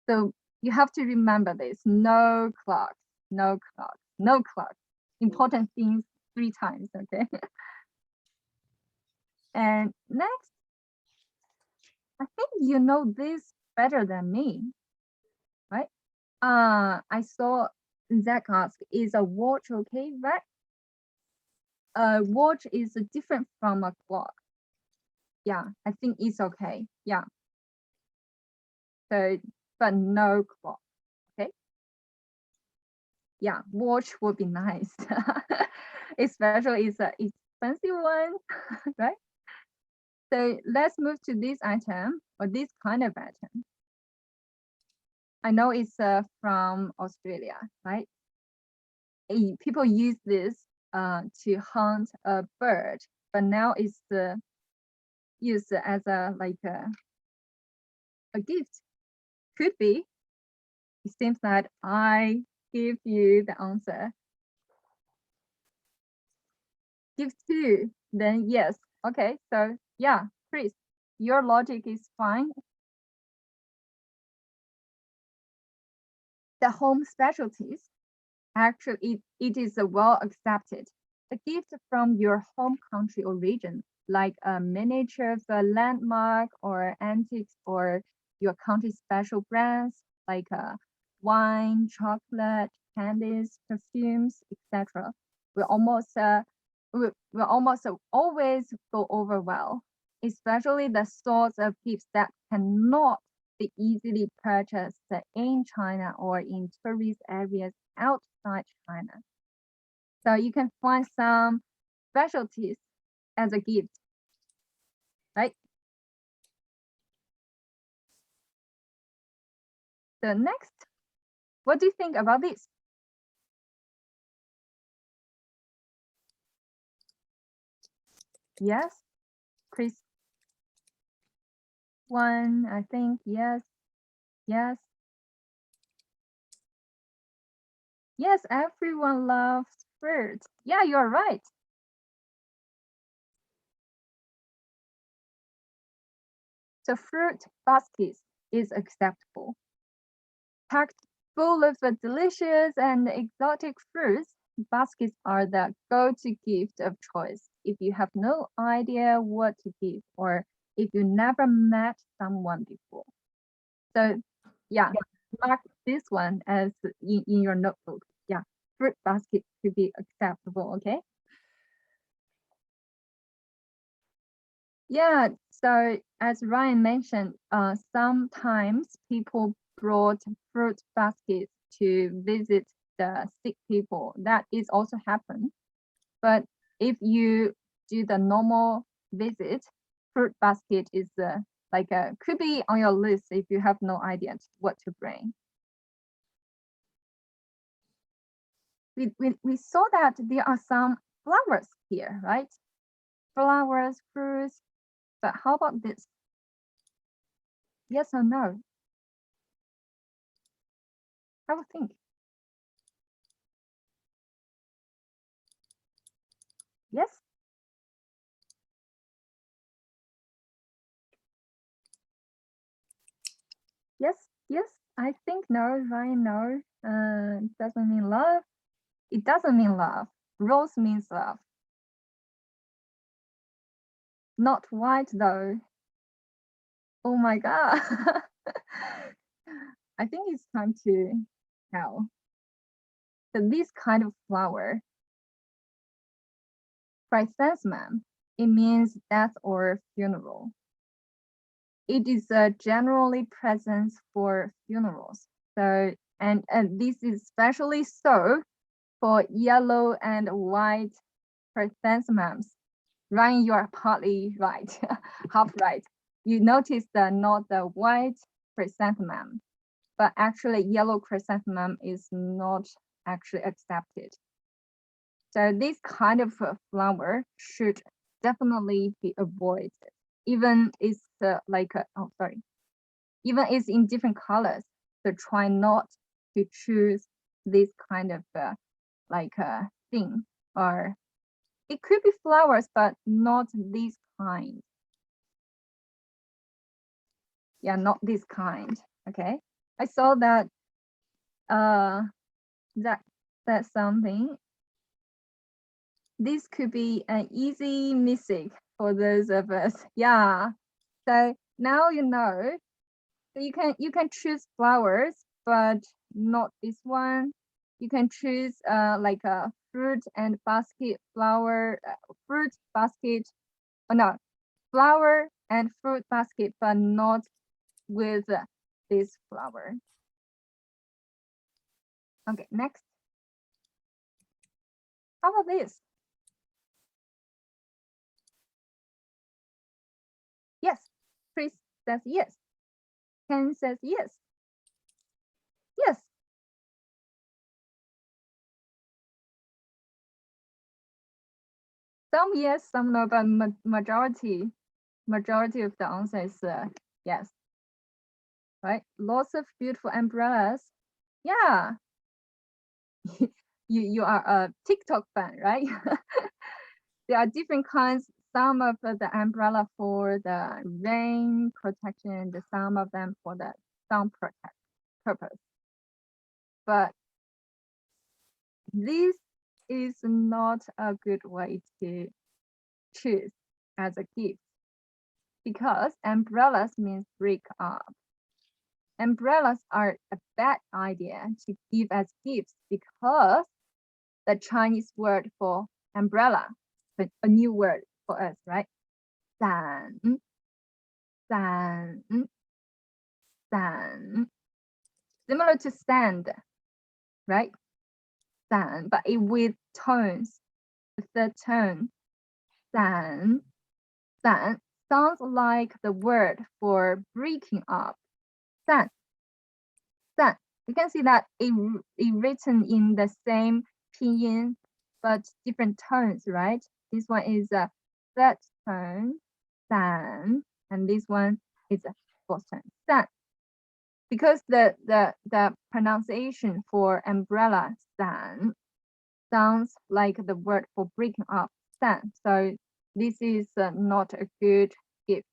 So you have to remember this: no clocks, no clocks, no clocks. Important things 3 times, okay? And next, I think you know this better than me, right? I saw Zach ask, is a watch okay, right? A watch is different from a clock. Yeah, I think it's okay. Yeah. So, but no clock, okay? Yeah, watch would be nice, especially it's an expensive one, right? So let's move to this item or this kind of item. I know it's from Australia, right? People use this to hunt a bird, but now it's used as a gift. Could be. It seems that I give you the answer. Give 2, then yes. Okay, so yeah, Chris, your logic is fine. The home specialties, actually, it is well accepted. A gift from your home country or region, like a miniature of a landmark or antiques, or your country's special brands, like wine, chocolate, candies, perfumes, etc. will almost always go over well, especially the sorts of gifts that cannot be easily purchased in China or in tourist areas outside China. So you can find some specialties as a gift, right? So next, what do you think about this? Yes, Chris? 1, I think, yes, yes. Yes, everyone loves fruit. Yeah, you're right. So fruit baskets is acceptable. Packed full of delicious and exotic fruits, baskets are the go-to gift of choice if you have no idea what to give or if you never met someone before. So yeah, mark this one as in your notebook. Yeah, fruit basket to be acceptable, okay? Yeah, so as Ryan mentioned, sometimes people brought fruit baskets to visit the sick people. That is also happen. But if you do the normal visit, fruit basket is could be on your list if you have no idea what to bring. We saw that there are some flowers here, right? Flowers, fruits, but how about this? Yes or no? Have a think. Yes? Yes, yes, I think no, Ryan, no. It doesn't mean love. It doesn't mean love. Rose means love. Not white though. Oh my God. I think it's time to tell. So this kind of flower, chrysanthemum, it means death or funeral. It is generally present for funerals. So, and this is especially so for yellow and white chrysanthemums. Ryan, you are partly right, half right. You noticed not the white chrysanthemum, but actually yellow chrysanthemum is not actually accepted. So this kind of flower should definitely be avoided, even it's even it's in different colors. So try not to choose this kind of thing, or it could be flowers, but not this kind. Yeah, not this kind. Okay, I saw that that's something. This could be an easy mistake for those of us. Yeah. So now you know. So you can choose flowers, but not this one. You can choose like a fruit and basket flower, fruit basket. Oh no, flower and fruit basket, but not with this flower. Okay, next. How about this? Yes, Chris says yes. Ken says yes. Yes. Some yes, some no, but majority of the answer is yes. Right? Lots of beautiful umbrellas. Yeah. you are a TikTok fan, right? There are different kinds. Some of the umbrella for the rain protection, some of them for the sun purpose. But this is not a good way to choose as a gift, because umbrellas means break up. Umbrellas are a bad idea to give as gifts, because the Chinese word for umbrella, but a new word for us, right? San, san, san. Similar to sand, right? San, but it with tones. The third tone, san, san, sounds like the word for breaking up. San, san. You can see that it written in the same pinyin, but different tones, right? This one is a third tone, san, and this one is a fourth tone, san. Because the pronunciation for umbrella, san, sounds like the word for breaking up, san. So this is not a good gift.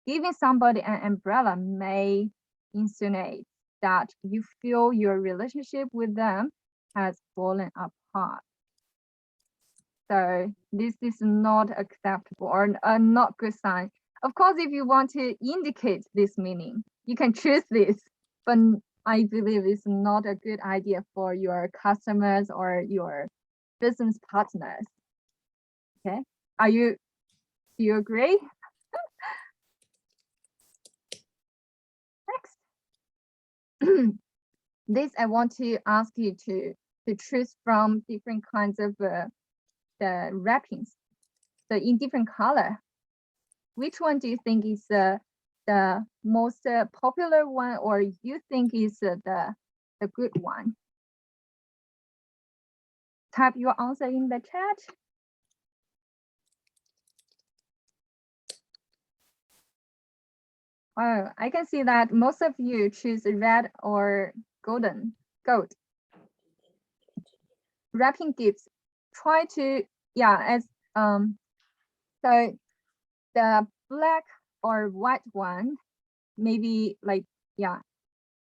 Giving somebody an umbrella may insinuate that you feel your relationship with them has fallen apart. So this is not acceptable, or a not good sign. Of course, if you want to indicate this meaning, you can choose this, but I believe it's not a good idea for your customers or your business partners. Okay, do you agree? Next. This I want to ask you to choose from different kinds of the wrappings. So in different color, which one do you think is the most popular one, or you think is the good one? Type your answer in the chat. Oh, I can see that most of you choose red or gold. Wrapping gifts. Try to, yeah, as so the black or white one, maybe like, yeah,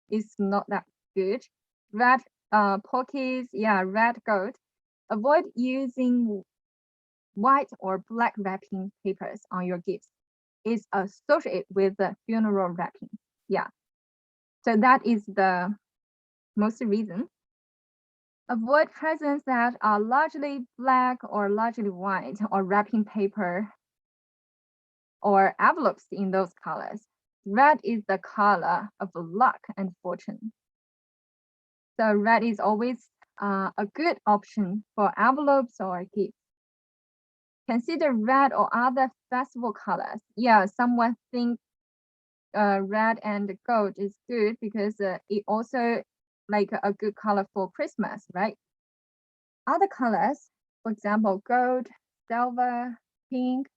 it's not that good. Red pockets, yeah, red gold. Avoid using white or black wrapping papers on your gifts. It's associated with the funeral wrapping. Yeah. So that is the most reason. Avoid presents that are largely black or largely white, or wrapping paper or envelopes in those colors. Red is the color of luck and fortune. So red is always a good option for envelopes or gifts. Consider red or other festival colors. Yeah, someone think red and gold is good because it also like a good color for Christmas, right? Other colors, for example, gold, silver, pink,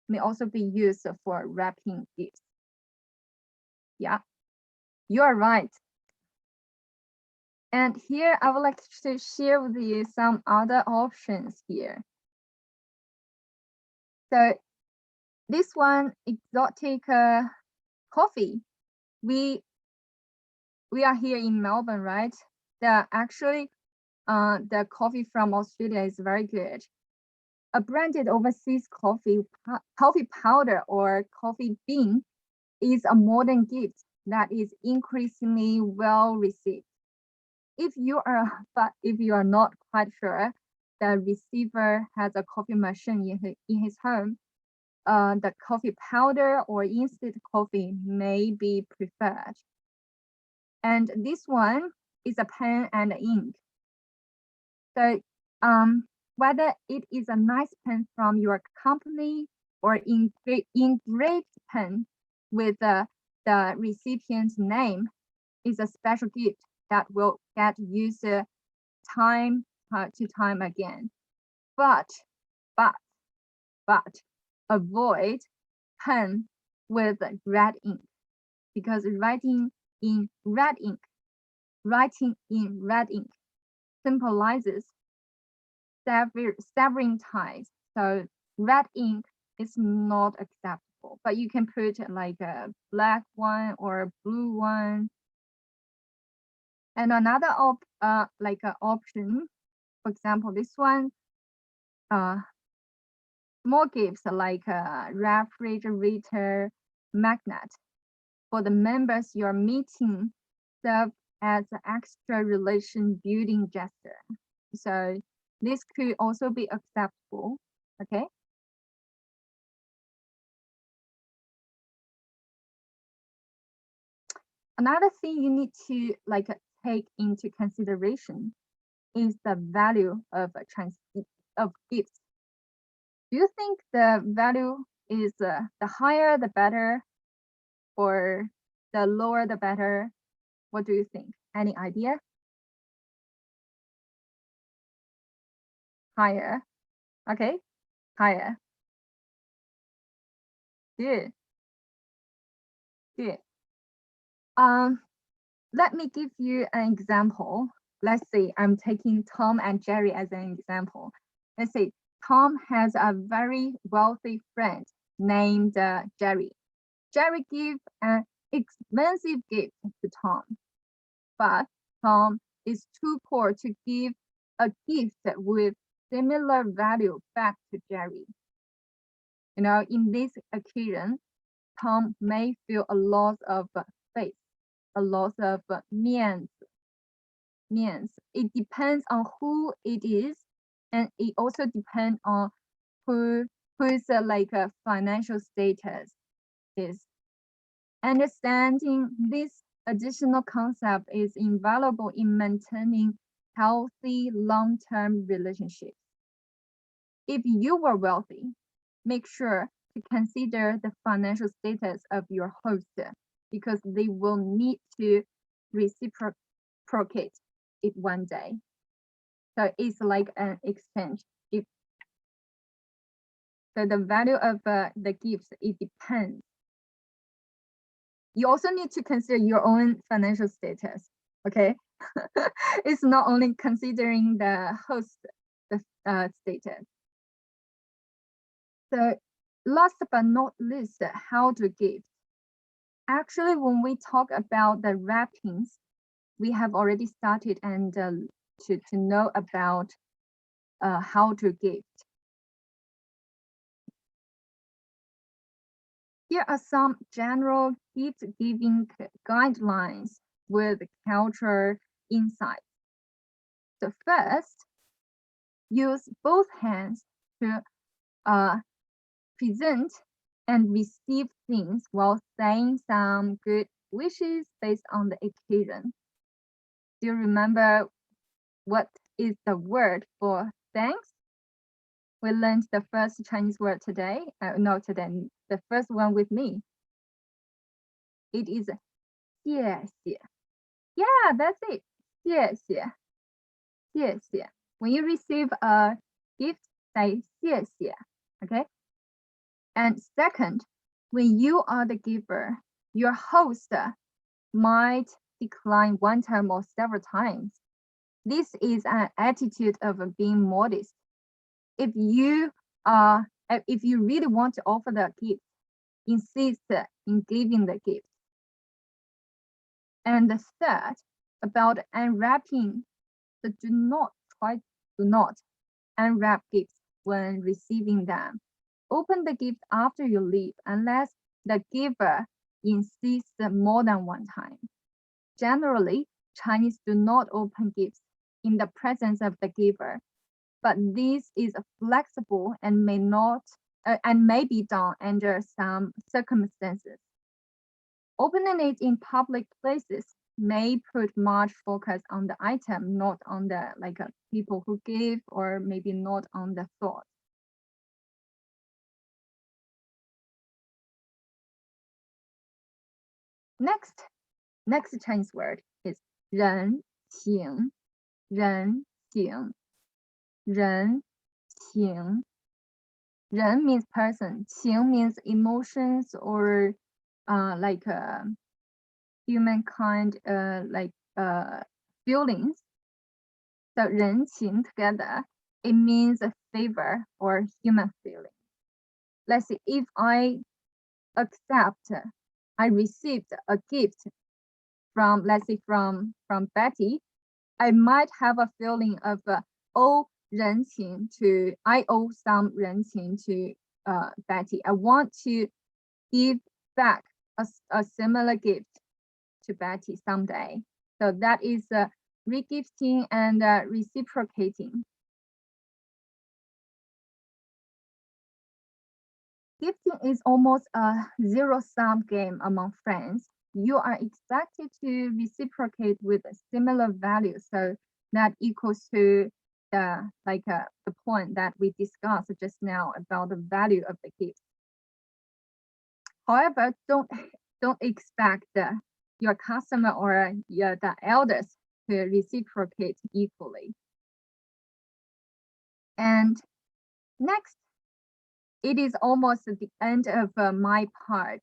may also be used for wrapping gifts. Yeah, you are right. And here I would like to share with you some other options here. So this one, exotic coffee. We are here in Melbourne, right? Actually, the coffee from Australia is very good. A branded overseas coffee powder or coffee bean is a modern gift that is increasingly well received. If you are not quite sure, the receiver has a coffee machine in his home. The coffee powder or instant coffee may be preferred. And this one is a pen and ink. So whether it is a nice pen from your company or engraved pen with the recipient's name is a special gift that will get used time to time again. But avoid pen with red ink, because writing in red ink symbolizes severing ties. So red ink is not acceptable, but you can put like a black one or a blue one. And another option, for example, this one, small gifts like a refrigerator magnet for the members you're meeting serve as an extra relation building gesture. So this could also be acceptable, okay? Another thing you need to take into consideration is the value of gifts. Do you think the value is the higher the better, or the lower the better? What do you think? Any idea? Higher. Okay, higher. Good. Good. Let me give you an example. Let's say I'm taking Tom and Jerry as an example. Let's say Tom has a very wealthy friend named Jerry. Jerry gives an expensive gift to Tom, but Tom is too poor to give a gift with similar value back to Jerry. You know, in this occasion, Tom may feel a loss of faith, a loss of means. It depends on who it is, and it also depends on whose financial status is. Understanding this additional concept is invaluable in maintaining healthy long-term relationships. If you were wealthy, make sure to consider the financial status of your host, because they will need to reciprocate it one day. So it's like an exchange. So the value of the gifts, it depends. You also need to consider your own financial status, okay? It's not only considering the host status. So last but not least, how to gift. Actually, when we talk about the wrappings, we have already started and to know about how to gift. Here are some general gift giving guidelines with cultural insights. So first, use both hands to present and receive things while saying some good wishes based on the occasion. Do you remember what is the word for thanks? We learned the first Chinese word today. The first one with me. It is 谢谢. Yeah, that's it. 谢谢，谢谢. When you receive a gift, say 谢谢. Okay. And second, when you are the giver, your host might decline one time or several times. This is an attitude of being modest. If you really want to offer the gift, insist in giving the gift. And the third, about unwrapping, so do not unwrap gifts when receiving them. Open the gift after you leave unless the giver insists more than one time. Generally, Chinese do not open gifts in the presence of the giver, but this is flexible and may be done under some circumstances. Opening it in public places may put much focus on the item, not on the people who give, or maybe not on the thought. Next Chinese word is 人情, 人情, 人情. 人 means person, 情 means emotions or humankind, feelings. So 人情 together, it means a favor or human feeling. Let's say if I received a gift from, let's say from Betty, I might have a feeling of I owe some 人情 to Betty. I want to give back a similar gift to Betty someday. So that is regifting and reciprocating. Gifting is almost a zero-sum game among friends. You are expected to reciprocate with a similar value, so that equals to the point that we discussed just now about the value of the gift. However, don't expect your customer or the elders to reciprocate equally. And next, it is almost the end of my part.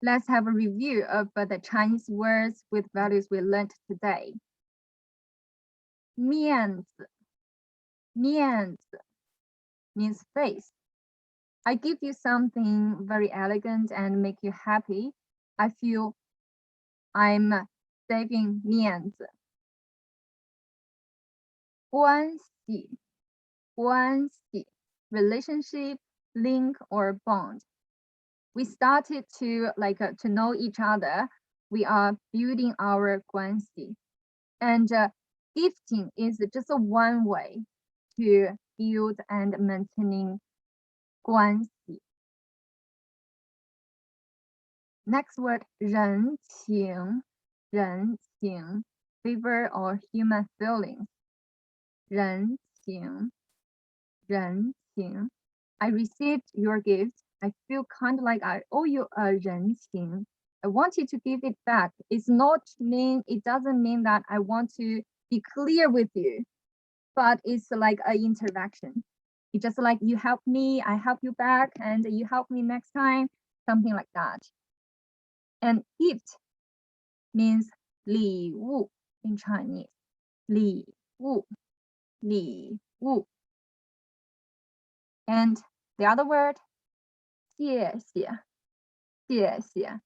Let's have a review of the Chinese words with values we learned today. 面子, 面子 means face. I give you something very elegant and make you happy. I feel I'm saving 面子. 关系, 关系, relationship, link or bond. We started to know each other. We are building our 关系. And gifting is just one way to build and maintaining 关系. Next word, 人情, 人情, favor or human feelings. 人情, 人情. I received your gift. I feel kind of like I owe you a 人情. I want you to give it back. It doesn't mean that I want to be clear with you, but it's like an interaction. It's just like you help me, I help you back, and you help me next time, something like that. And gift means 礼物 in Chinese. 礼物, 礼物. And the other word, 谢谢, 谢谢.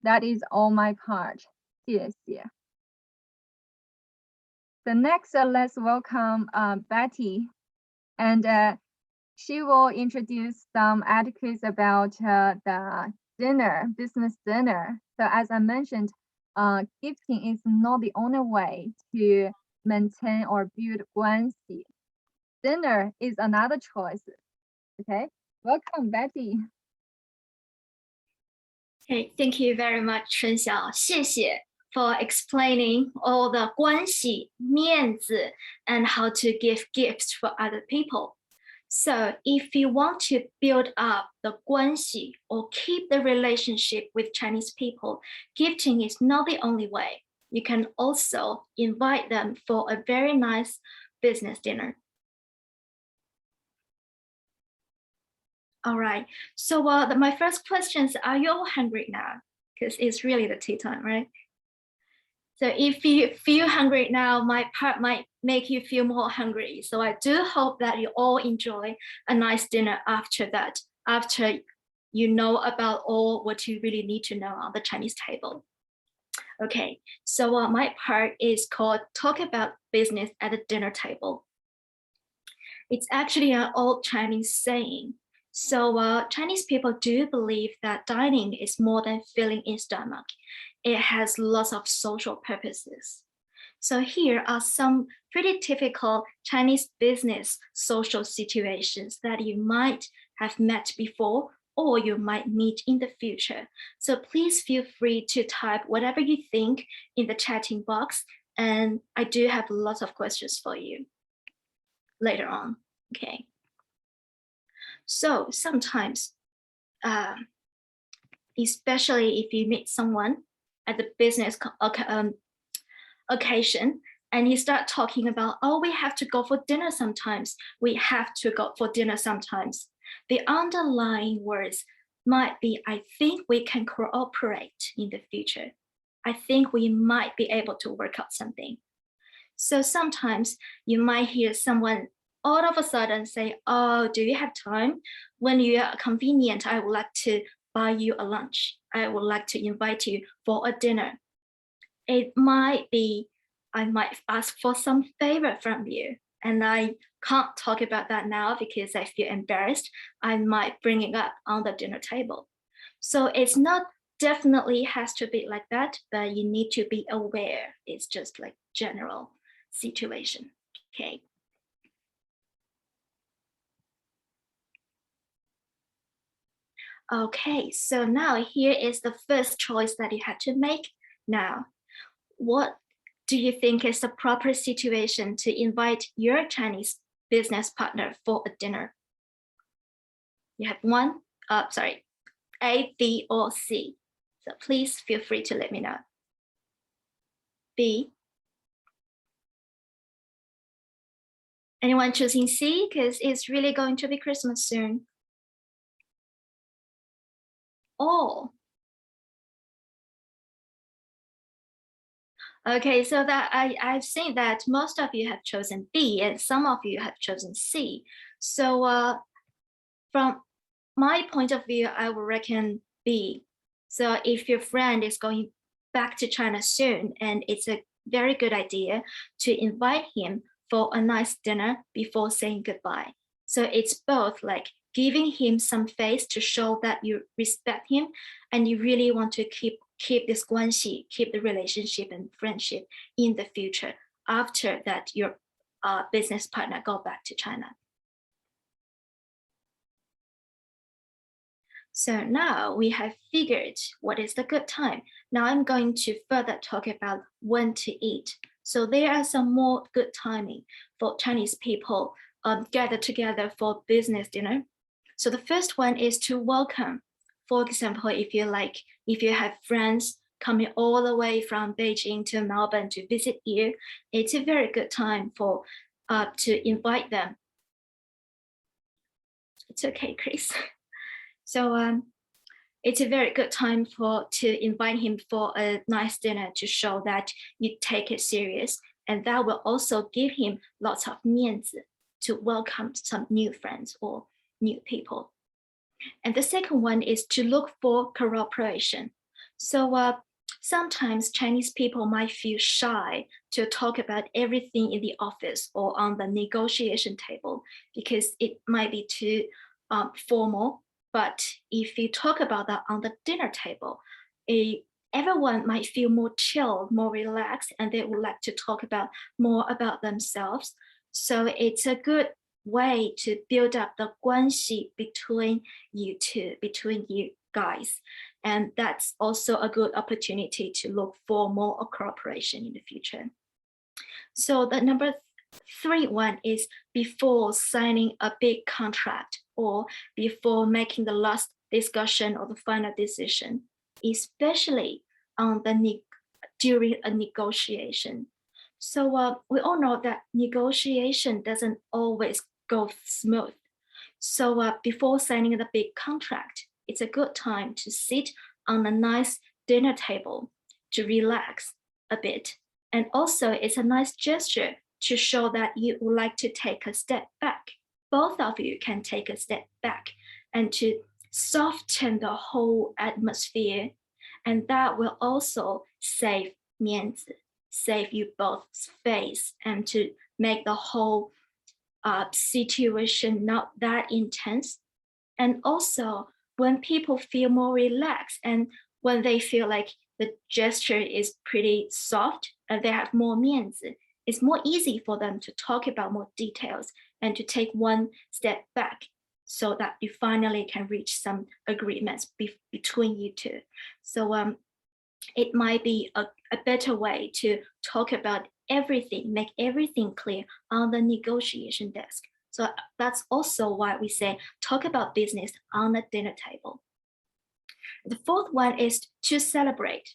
That is all my part. 谢谢. The next, let's welcome Betty, and she will introduce some etiquettes about the business dinner. So as I mentioned, gifting is not the only way to maintain or build 关系. Dinner is another choice. Okay, welcome Betty. Okay, thank you very much, 陈晓，谢谢 for explaining all the 关系, 面子, and how to give gifts for other people. So if you want to build up the 关系 or keep the relationship with Chinese people, gifting is not the only way. you can also invite them for a very nice business dinner. All right, so my first question is, are you all hungry now? Because it's really the tea time, right? So if you feel hungry now, my part might make you feel more hungry. So I do hope that you all enjoy a nice dinner after that, after you know about all what you really need to know on the Chinese table. Okay, so my part is called Talk About Business at the Dinner Table. It's actually an old Chinese saying. So Chinese people do believe that dining is more than filling a stomach. It has lots of social purposes. So here are some pretty typical Chinese business social situations that you might have met before or you might meet in the future. So please feel free to type whatever you think in the chatting box. And I do have lots of questions for you later on, okay? So sometimes, especially if you meet someone at the business occasion, and you start talking about, oh, we have to go for dinner sometimes. We have to go for dinner sometimes. The underlying words might be, I think we can cooperate in the future. I think we might be able to work out something. So sometimes you might hear someone all of a sudden say, oh, do you have time? When you are convenient, I would like to buy you a lunch. I would like to invite you for a dinner. It might be, I might ask for some favor from you. And I can't talk about that now because I feel embarrassed. I might bring it up on the dinner table. So it's not definitely has to be like that, but you need to be aware. It's just like general situation, okay? Okay, so now here is the first choice that you had to make. Now, what do you think is the proper situation to invite your Chinese business partner for a dinner? You have one, A, B, or C. So please feel free to let me know. B. Anyone choosing C? Because it's really going to be Christmas soon. Oh. Okay, so that I've seen that most of you have chosen B and some of you have chosen C. So from my point of view, I would reckon B. So if your friend is going back to China soon, and it's a very good idea to invite him for a nice dinner before saying goodbye. So it's both like giving him some face to show that you respect him and you really want to keep this guanxi, keep the relationship and friendship in the future after that your business partner go back to China. So now we have figured what is the good time. Now I'm going to further talk about when to eat. So there are some more good timing for Chinese people gather together for business dinner. So the first one is to welcome. For example, if you have friends coming all the way from Beijing to Melbourne to visit you, it's a very good time for to invite them. It's okay, Chris. So it's a very good time to invite him for a nice dinner to show that you take it serious, and that will also give him lots of 面子 to welcome some new friends or new people. And the second one is to look for cooperation. So sometimes Chinese people might feel shy to talk about everything in the office or on the negotiation table because it might be too formal. But if you talk about that on the dinner table, everyone might feel more chill, more relaxed, and they would like to talk about more about themselves. So it's a good way to build up the guanxi between you two, between you guys. And that's also a good opportunity to look for more cooperation in the future. So the number 3 one is before signing a big contract or before making the last discussion or the final decision, especially on the during a negotiation. So we all know that negotiation doesn't always go smooth. So before signing the big contract, it's a good time to sit on a nice dinner table to relax a bit. And also it's a nice gesture to show that you would like to take a step back. Both of you can take a step back and to soften the whole atmosphere. And that will also save 面子, save you both space, and to make the whole situation not that intense. And also when people feel more relaxed and when they feel like the gesture is pretty soft and they have more 面子, it's more easy for them to talk about more details and to take one step back so that you finally can reach some agreements between you two. So it might be a better way to talk about everything, make everything clear on the negotiation desk. So that's also why we say talk about business on the dinner table. The fourth one is to celebrate.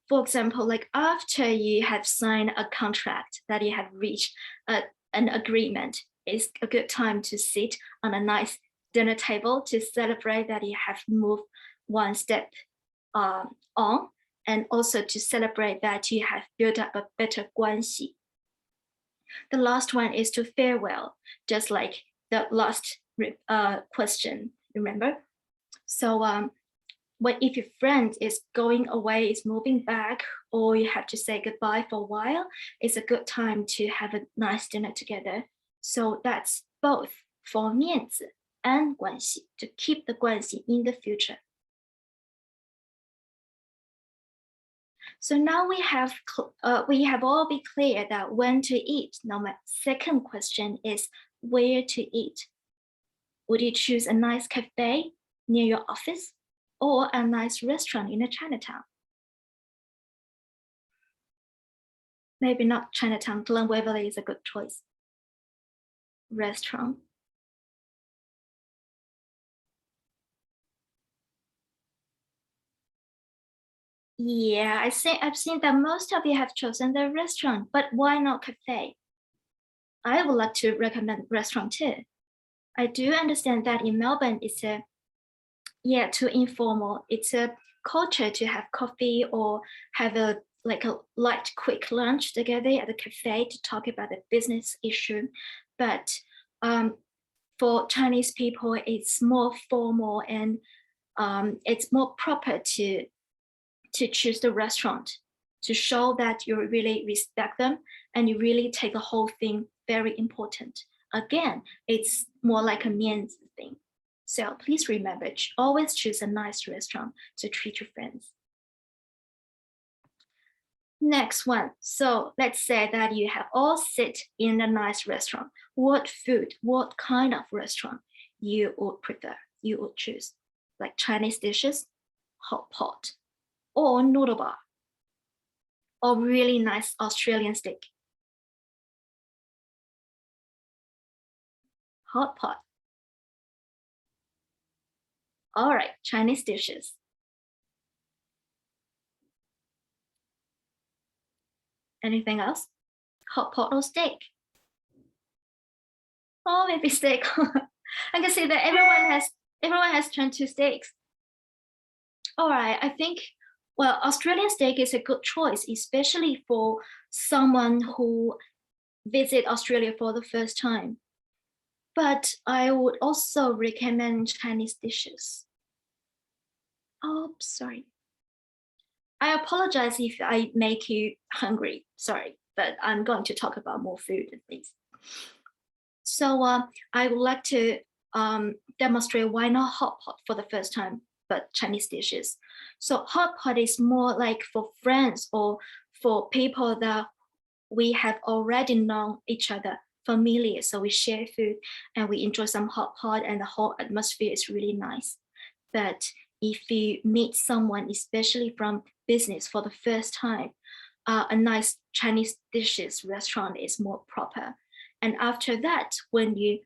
For example, like after you have signed a contract that you have reached an agreement, it's a good time to sit on a nice dinner table to celebrate that you have moved one step on, and also to celebrate that you have built up a better 关系. The last one is to farewell, just like the last question, remember? So if your friend is going away, is moving back, or you have to say goodbye for a while, it's a good time to have a nice dinner together. So that's both for 面子 and 关系, to keep the 关系 in the future. So now we have all be clear that when to eat. Now my second question is where to eat. Would you choose a nice cafe near your office or a nice restaurant in a Chinatown? Maybe not Chinatown, Glen Waverley is a good choice. Restaurant. Yeah, I've seen that most of you have chosen the restaurant, but why not cafe? I would like to recommend restaurant too. I do understand that in Melbourne, it's too informal. It's a culture to have coffee or have a light, quick lunch together at a cafe to talk about a business issue. But for Chinese people, it's more formal and it's more proper to choose the restaurant to show that you really respect them and you really take the whole thing very important. Again, it's more like a 面子 thing. So please remember, always choose a nice restaurant to treat your friends. Next one. So let's say that you have all sit in a nice restaurant. What food, what kind of restaurant you would prefer, you would choose? Like Chinese dishes, hot pot, or noodle bar, or really nice Australian steak? Hot pot. All right, Chinese dishes. Anything else? Hot pot or steak? Oh, maybe steak. I can see that everyone has turned to steaks. All right, I think, well, Australian steak is a good choice, especially for someone who visit Australia for the first time. But I would also recommend Chinese dishes. Oh, sorry. I apologize if I make you hungry, sorry, but I'm going to talk about more food at least. So I would like to demonstrate why not hot pot for the first time, but Chinese dishes. So hot pot is more like for friends or for people that we have already known each other, familiar. So we share food and we enjoy some hot pot and the whole atmosphere is really nice. But if you meet someone, especially from business for the first time, a nice Chinese dishes restaurant is more proper. And after that, when your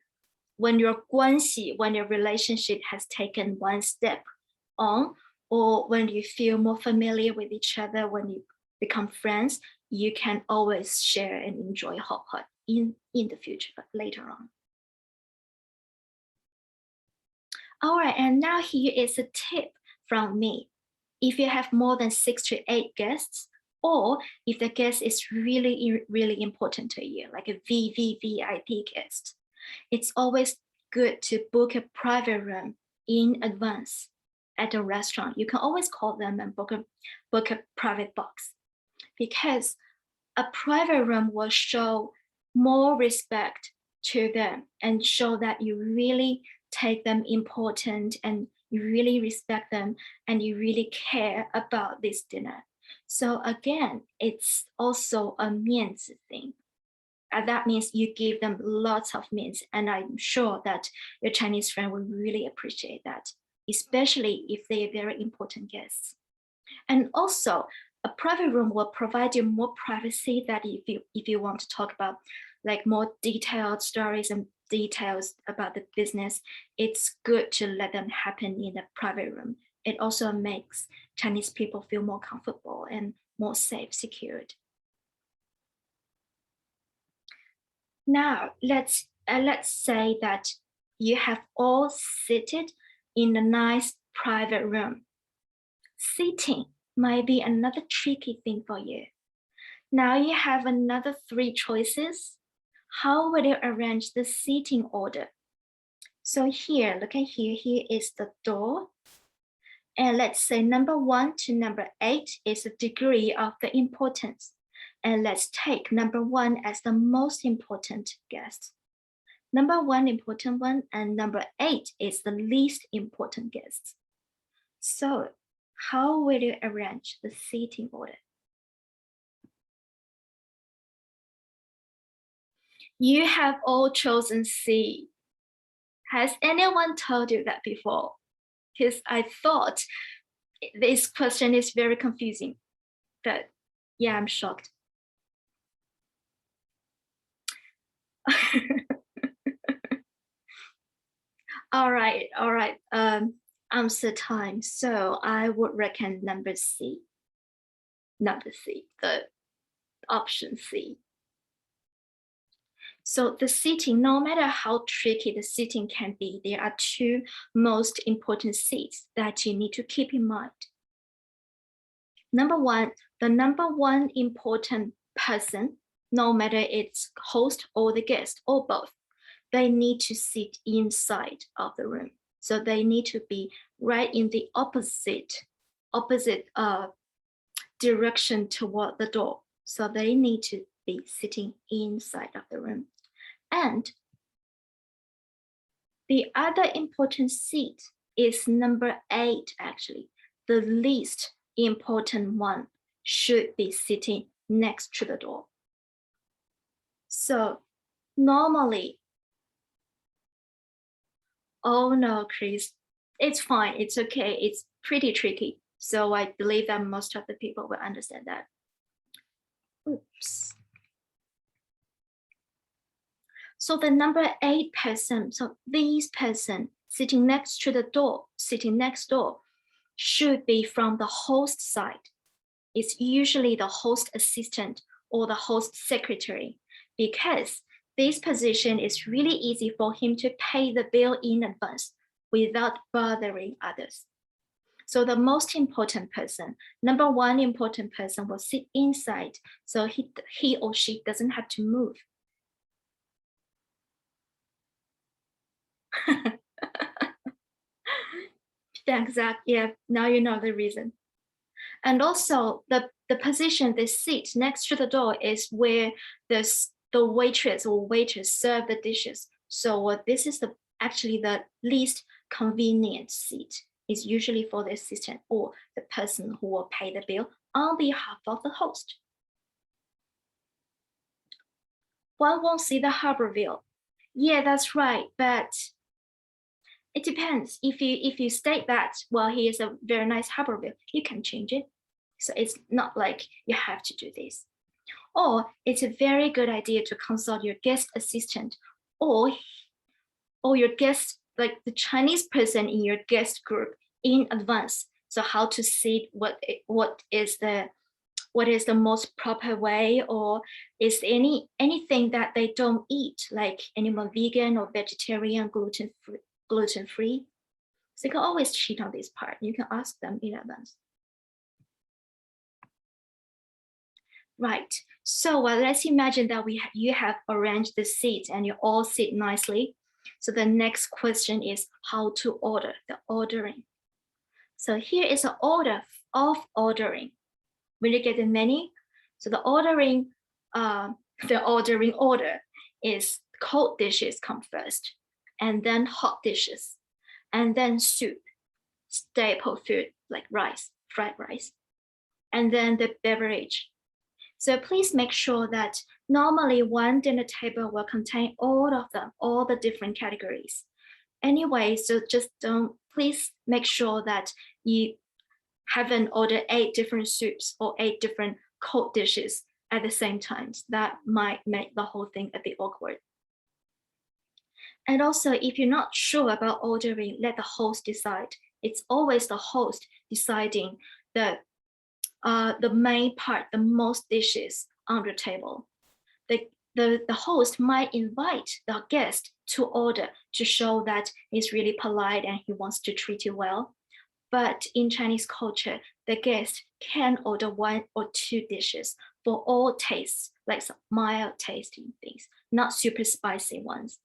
关系, when your relationship has taken one step on, or when you feel more familiar with each other, when you become friends, you can always share and enjoy hot pot in the future, but later on. All right, and now here is a tip from me. If you have more than 6 to 8 guests, or if the guest is really important to you, like a VVVIP guest, it's always good to book a private room in advance at a restaurant. You can always call them and book a private box, because a private room will show more respect to them and show that you really take them important and you really respect them and you really care about this dinner. So again, it's also a 面子 thing. And that means you give them lots of means, and I'm sure that your Chinese friend will really appreciate that, especially if they are very important guests. And also, a private room will provide you more privacy, that if you want to talk about like more detailed stories and details about the business, it's good to let them happen in a private room. It also makes Chinese people feel more comfortable and more safe, secured. Now, let's say that you have all seated in a nice private room. Seating might be another tricky thing for you. Now you have another 3 choices. How will you arrange the seating order? So here, look at here is the door. And let's say number 1 to number 8 is the degree of the importance. And let's take number 1 as the most important guest. Number 1 important one, and number 8 is the least important guest. So how will you arrange the seating order? You have all chosen C. Has anyone told you that before? Because I thought this question is very confusing, but yeah, I'm shocked. All right. Answer time. So I would recommend number C, the option C. So the seating, no matter how tricky the seating can be, there are 2 most important seats that you need to keep in mind. Number 1, the number 1 important person, no matter it's host or the guest or both, they need to sit inside of the room. So they need to be right in the opposite direction toward the door. So they need to be sitting inside of the room. And the other important seat is number 8, actually. The least important one should be sitting next to the door. So normally, oh no, Chris, it's fine, it's okay, it's pretty tricky. So I believe that most of the people will understand that. Oops. So the number 8 person, so this person sitting next to the door, sitting next door, should be from the host side. It's usually the host assistant or the host secretary, because this position is really easy for him to pay the bill in advance without bothering others. So the most important person, number 1 important person, will sit inside, so he or she doesn't have to move. Thanks, Zach. Yeah, now you know the reason. And also the position, the seat next to the door is where the waitress or waiter serve the dishes. So this is actually the least convenient seat. It's usually for the assistant or the person who will pay the bill on behalf of the host. One won't see the harbor view. Yeah, that's right, but it depends. If you state that, well, here's a very nice harbor view, you can change it. So it's not like you have to do this. Or it's a very good idea to consult your guest assistant or your guest, like the Chinese person in your guest group in advance. So how to see what is the what is the most proper way, or is anything that they don't eat, like animal vegan or vegetarian, gluten-free. So you can always cheat on this part. You can ask them in advance. Right. So let's imagine that you have arranged the seats and you all sit nicely. So the next question is how to order, the ordering. So here is an order of ordering. When you get the menu, so the ordering order is cold dishes come first, and then hot dishes, and then soup, staple food like rice, fried rice, and then the beverage. So please make sure that normally one dinner table will contain all of them, all the different categories. Anyway, so just please make sure that you haven't ordered 8 different soups or 8 different cold dishes at the same time. That might make the whole thing a bit awkward. And also, if you're not sure about ordering, let the host decide. It's always the host deciding the main part, the most dishes on the table. The host might invite the guest to order to show that he's really polite and he wants to treat you well. But in Chinese culture, the guest can order 1 or 2 dishes for all tastes, like some mild tasting things, not super spicy ones,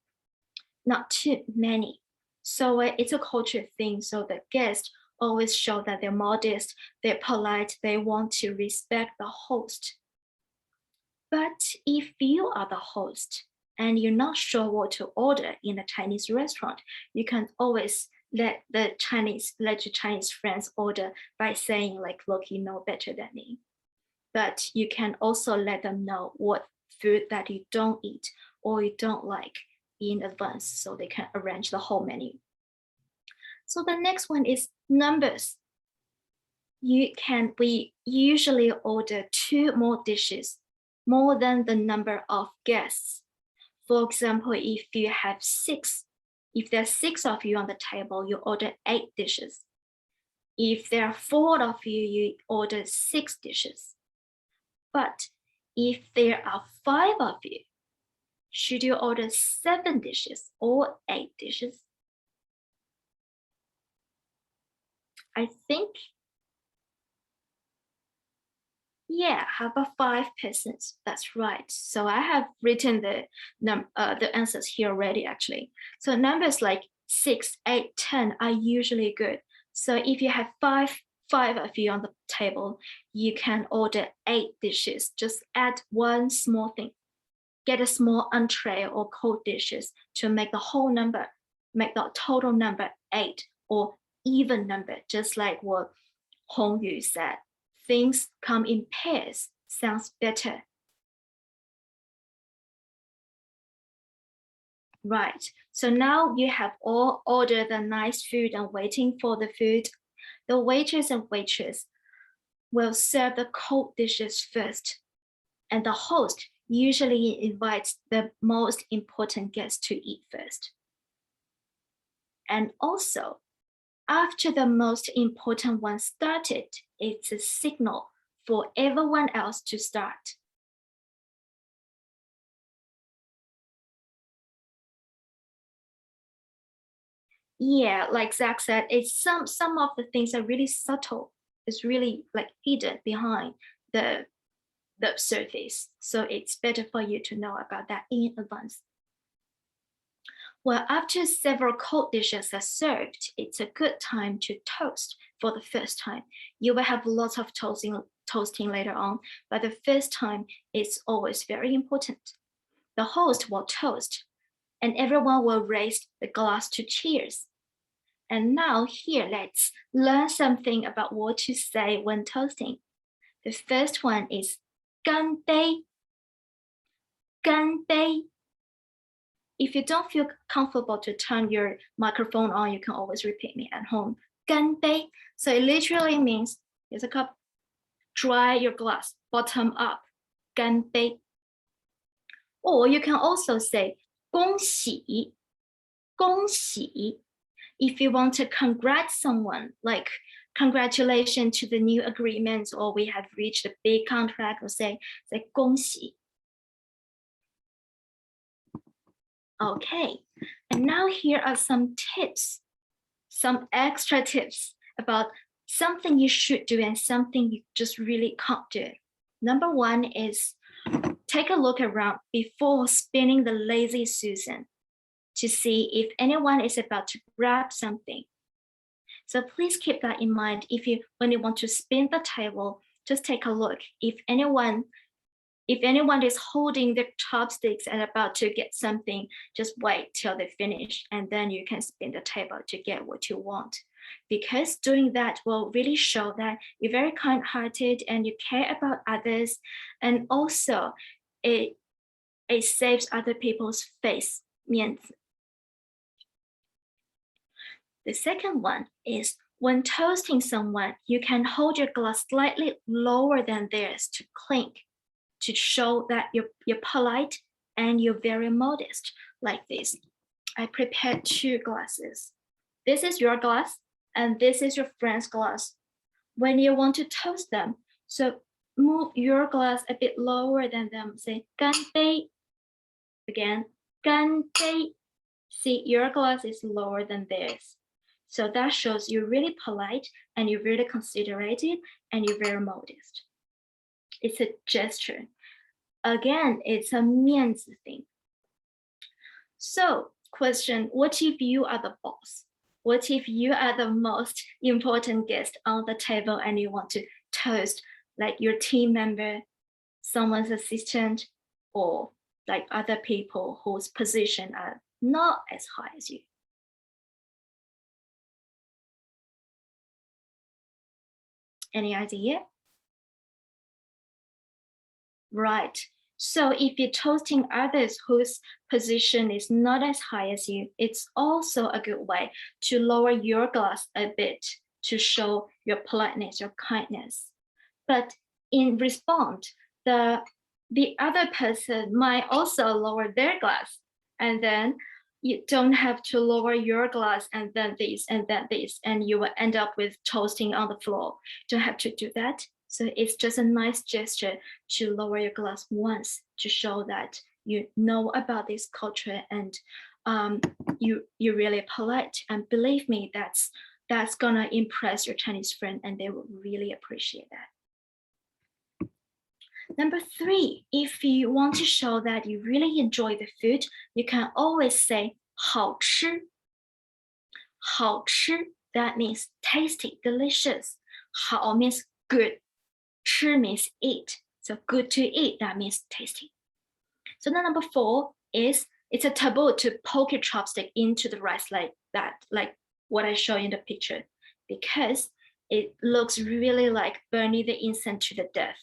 not too many. So it's a culture thing. So the guest always show that they're modest, they're polite, they want to respect the host. But if you are the host and you're not sure what to order in a Chinese restaurant, you can always let your Chinese friends order by saying like, look, you know better than me. But you can also let them know what food that you don't eat or you don't like in advance, so they can arrange the whole menu. So the next one is numbers. We usually order 2 more dishes, more than the number of guests. For example, if there are 6 of you on the table, you order 8 dishes. If there are 4 of you, you order 6 dishes. But if there are 5 of you, should you order 7 dishes or 8 dishes? I think, yeah, how about 5 persons? That's right. So I have written the answers here already, actually. So numbers like 6, 8, 10 are usually good. So if you have 5 of you on the table, you can order 8 dishes. Just add 1 small thing. Get a small entree or cold dishes to make the whole number, make the total number 8 or even number, just like what Hongyu said. Things come in pairs sounds better. Right, so now you have all ordered the nice food and waiting for the food. The waiters and waitress will serve the cold dishes first, and the host usually invites the most important guests to eat first. And also, after the most important one started, it's a signal for everyone else to start. Yeah, like Zach said, it's some of the things are really subtle. It's really like hidden behind the surface. So it's better for you to know about that in advance. Well, after several cold dishes are served, it's a good time to toast for the first time. You will have lots of toasting later on, but the first time is always very important. The host will toast, and everyone will raise the glass to cheers. And now here, let's learn something about what to say when toasting. The first one is 干杯. 干杯. If you don't feel comfortable to turn your microphone on, you can always repeat me at home. 干杯. So it literally means, here's a cup, dry your glass, bottom up. 干杯. Or you can also say 恭喜. 恭喜. If you want to congratulate someone, like congratulations to the new agreements, or we have reached a big contract, or say 恭喜. Okay, and now here are some tips, some extra tips about something you should do and something you just really can't do. Number one is take a look around before spinning the lazy Susan to see if anyone is about to grab something. So please keep that in mind. When you want to spin the table, just take a look. If anyone is holding their chopsticks and about to get something, just wait till they finish, and then you can spin the table to get what you want. Because doing that will really show that you're very kind-hearted and you care about others, and also it saves other people's face, 面子. The second one is when toasting someone, you can hold your glass slightly lower than theirs to clink, to show that you're polite and you're very modest, like this. I prepared 2 glasses. This is your glass and this is your friend's glass. When you want to toast them, so move your glass a bit lower than them. Say 干杯. Again, 干杯. See, your glass is lower than theirs. So that shows you're really polite and you're really considerate and you're very modest. It's a gesture. Again, it's a 面子 thing. So, question, what if you are the boss? What if you are the most important guest on the table and you want to toast like your team member, someone's assistant, or like other people whose position are not as high as you? Any idea? Right. So if you're toasting others whose position is not as high as you, it's also a good way to lower your glass a bit to show your politeness, your kindness. But in response, the other person might also lower their glass, and then you don't have to lower your glass and then this, and you will end up with toasting on the floor. Don't have to do that. So it's just a nice gesture to lower your glass once to show that you know about this culture and you're really polite. And believe me, that's gonna impress your Chinese friend and they will really appreciate that. Number 3, if you want to show that you really enjoy the food, you can always say 好吃. 好吃, that means tasty, delicious. 好 means good. 吃 means eat. So good to eat, that means tasty. So then number 4 is it's a taboo to poke your chopstick into the rice like that, like what I show in the picture, because it looks really like burning the incense to the death.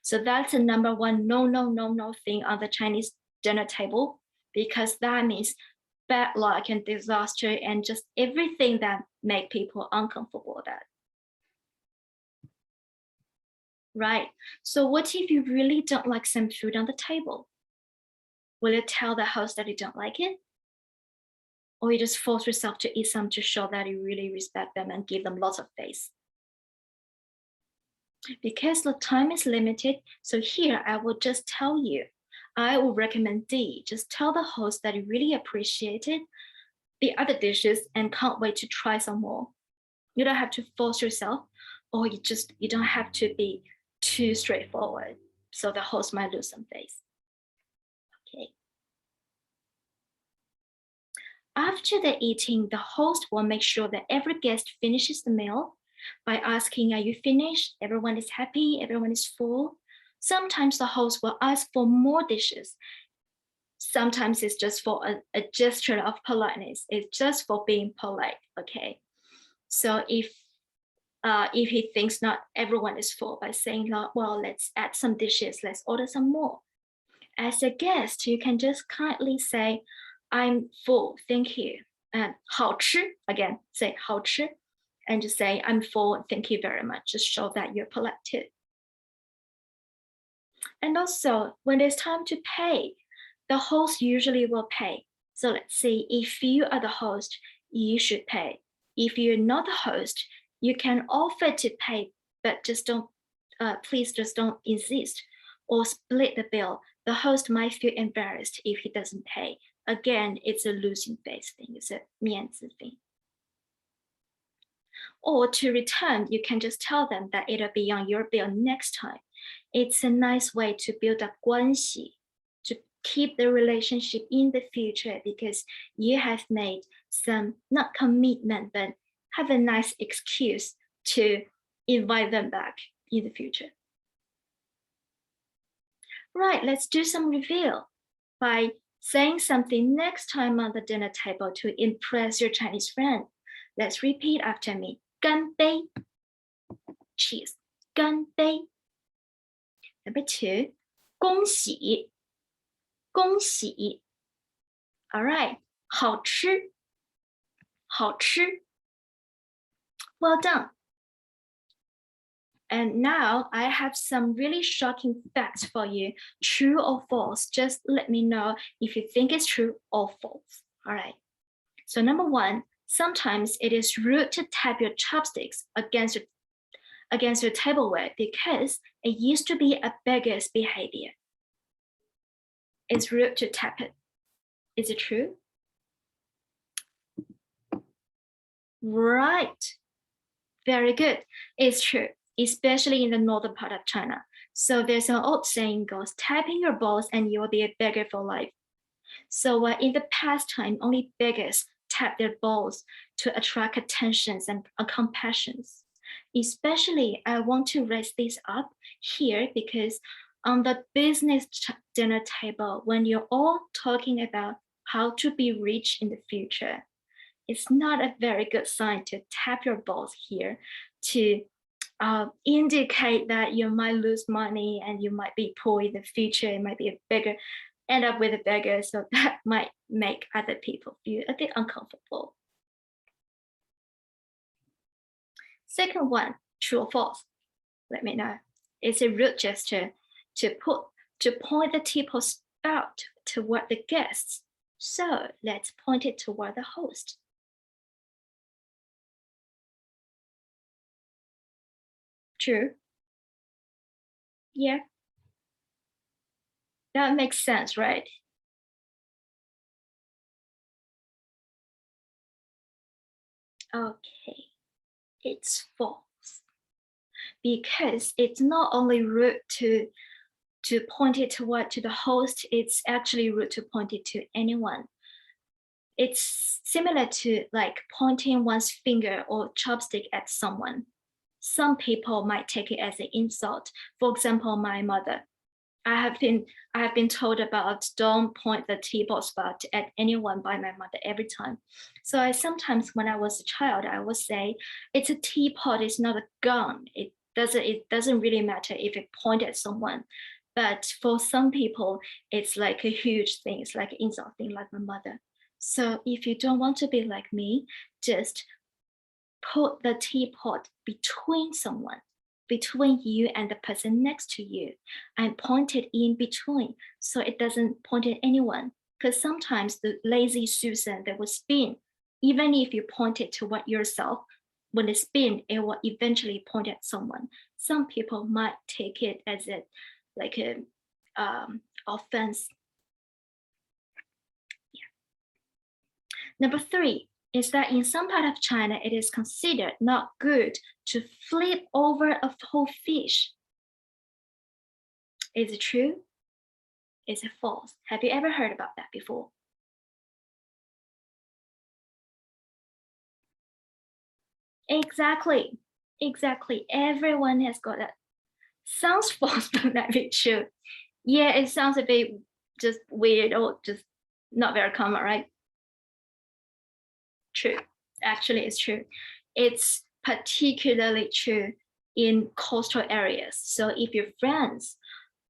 So that's the number 1 no thing on the Chinese dinner table, because that means bad luck and disaster and just everything that make people uncomfortable with that. Right. So what if you really don't like some food on the table? Will you tell the host that you don't like it? Or you just force yourself to eat some to show that you really respect them and give them lots of face? Because the time is limited, so here I will just tell you, I will recommend D. Just tell the host that you really appreciated the other dishes and can't wait to try some more. You don't have to force yourself, or you don't have to be too straightforward, so the host might lose some face. Okay. After the eating, the host will make sure that every guest finishes the meal by asking, are you finished? Everyone is happy, everyone is full. Sometimes the host will ask for more dishes. Sometimes it's just for a gesture of politeness. It's just for being polite, okay? So if he thinks not everyone is full, by saying, well, let's add some dishes, let's order some more. As a guest, you can just kindly say, I'm full, thank you. And 好吃, again, say 好吃. And just say, I'm full, thank you very much. Just show that you're polite too. And also, when it's time to pay, the host usually will pay. So let's see, if you are the host, you should pay. If you're not the host, You can offer to pay, but just don't, please just don't insist or split the bill. The host might feel embarrassed if he doesn't pay. Again, it's a losing face thing. It's a 面子 thing. Or to return, you can just tell them that it'll be on your bill next time. It's a nice way to build up 关系, to keep the relationship in the future, because you have made some, not commitment, but have a nice excuse to invite them back in the future. Right, let's do some reveal by saying something next time on the dinner table to impress your Chinese friend. Let's repeat after me. 干杯. Cheers. 干杯. Number 2. 恭喜. 恭喜. All right. 好吃. 好吃. Well done. And now I have some really shocking facts for you. True or false? Just let me know if you think it's true or false. All right. So number 1, sometimes it is rude to tap your chopsticks against your tableware because it used to be a beggar's behavior. It's rude to tap it. Is it true? Right. Very good. It's true, especially in the northern part of China. So there's an old saying goes, tapping your balls and you will be a beggar for life. So in the past time, only beggars tap their balls to attract attentions and compassions. Especially, I want to raise this up here because on the business dinner table, when you're all talking about how to be rich in the future, it's not a very good sign to tap your balls here to indicate that you might lose money and you might be poor in the future. It might be a beggar, end up with a beggar. So that might make other people feel a bit uncomfortable. Second one, true or false? Let me know. It's a rude gesture to point the teapot spout toward the guests. So let's point it toward the host. True. Yeah. That makes sense, right? Okay, it's false. Because it's not only rude to point it toward to the host, it's actually rude to point it to anyone. It's similar to like pointing one's finger or chopstick at someone. Some people might take it as an insult. For example, my mother. I have been told about don't point the teapot spout at anyone by my mother every time. So I sometimes, when I was a child, I would say it's a teapot, it's not a gun. It doesn't really matter if it pointed at someone. But for some people, it's like a huge thing. It's like an insult thing, like my mother. So if you don't want to be like me, just put the teapot between someone, between you and the person next to you, and point it in between so it doesn't point at anyone. Because sometimes the lazy Susan, they will spin. Even if you point it toward yourself, when it spin, it will eventually point at someone. Some people might take it as a like a offense. Yeah. Number 3 is that in some part of China, it is considered not good to flip over a whole fish. Is it true? Is it false? Have you ever heard about that before? Exactly. Everyone has got that. Sounds false, but maybe true. Yeah, it sounds a bit just weird or just not very common, right? True. Actually, it's true. It's particularly true in coastal areas. So if your friends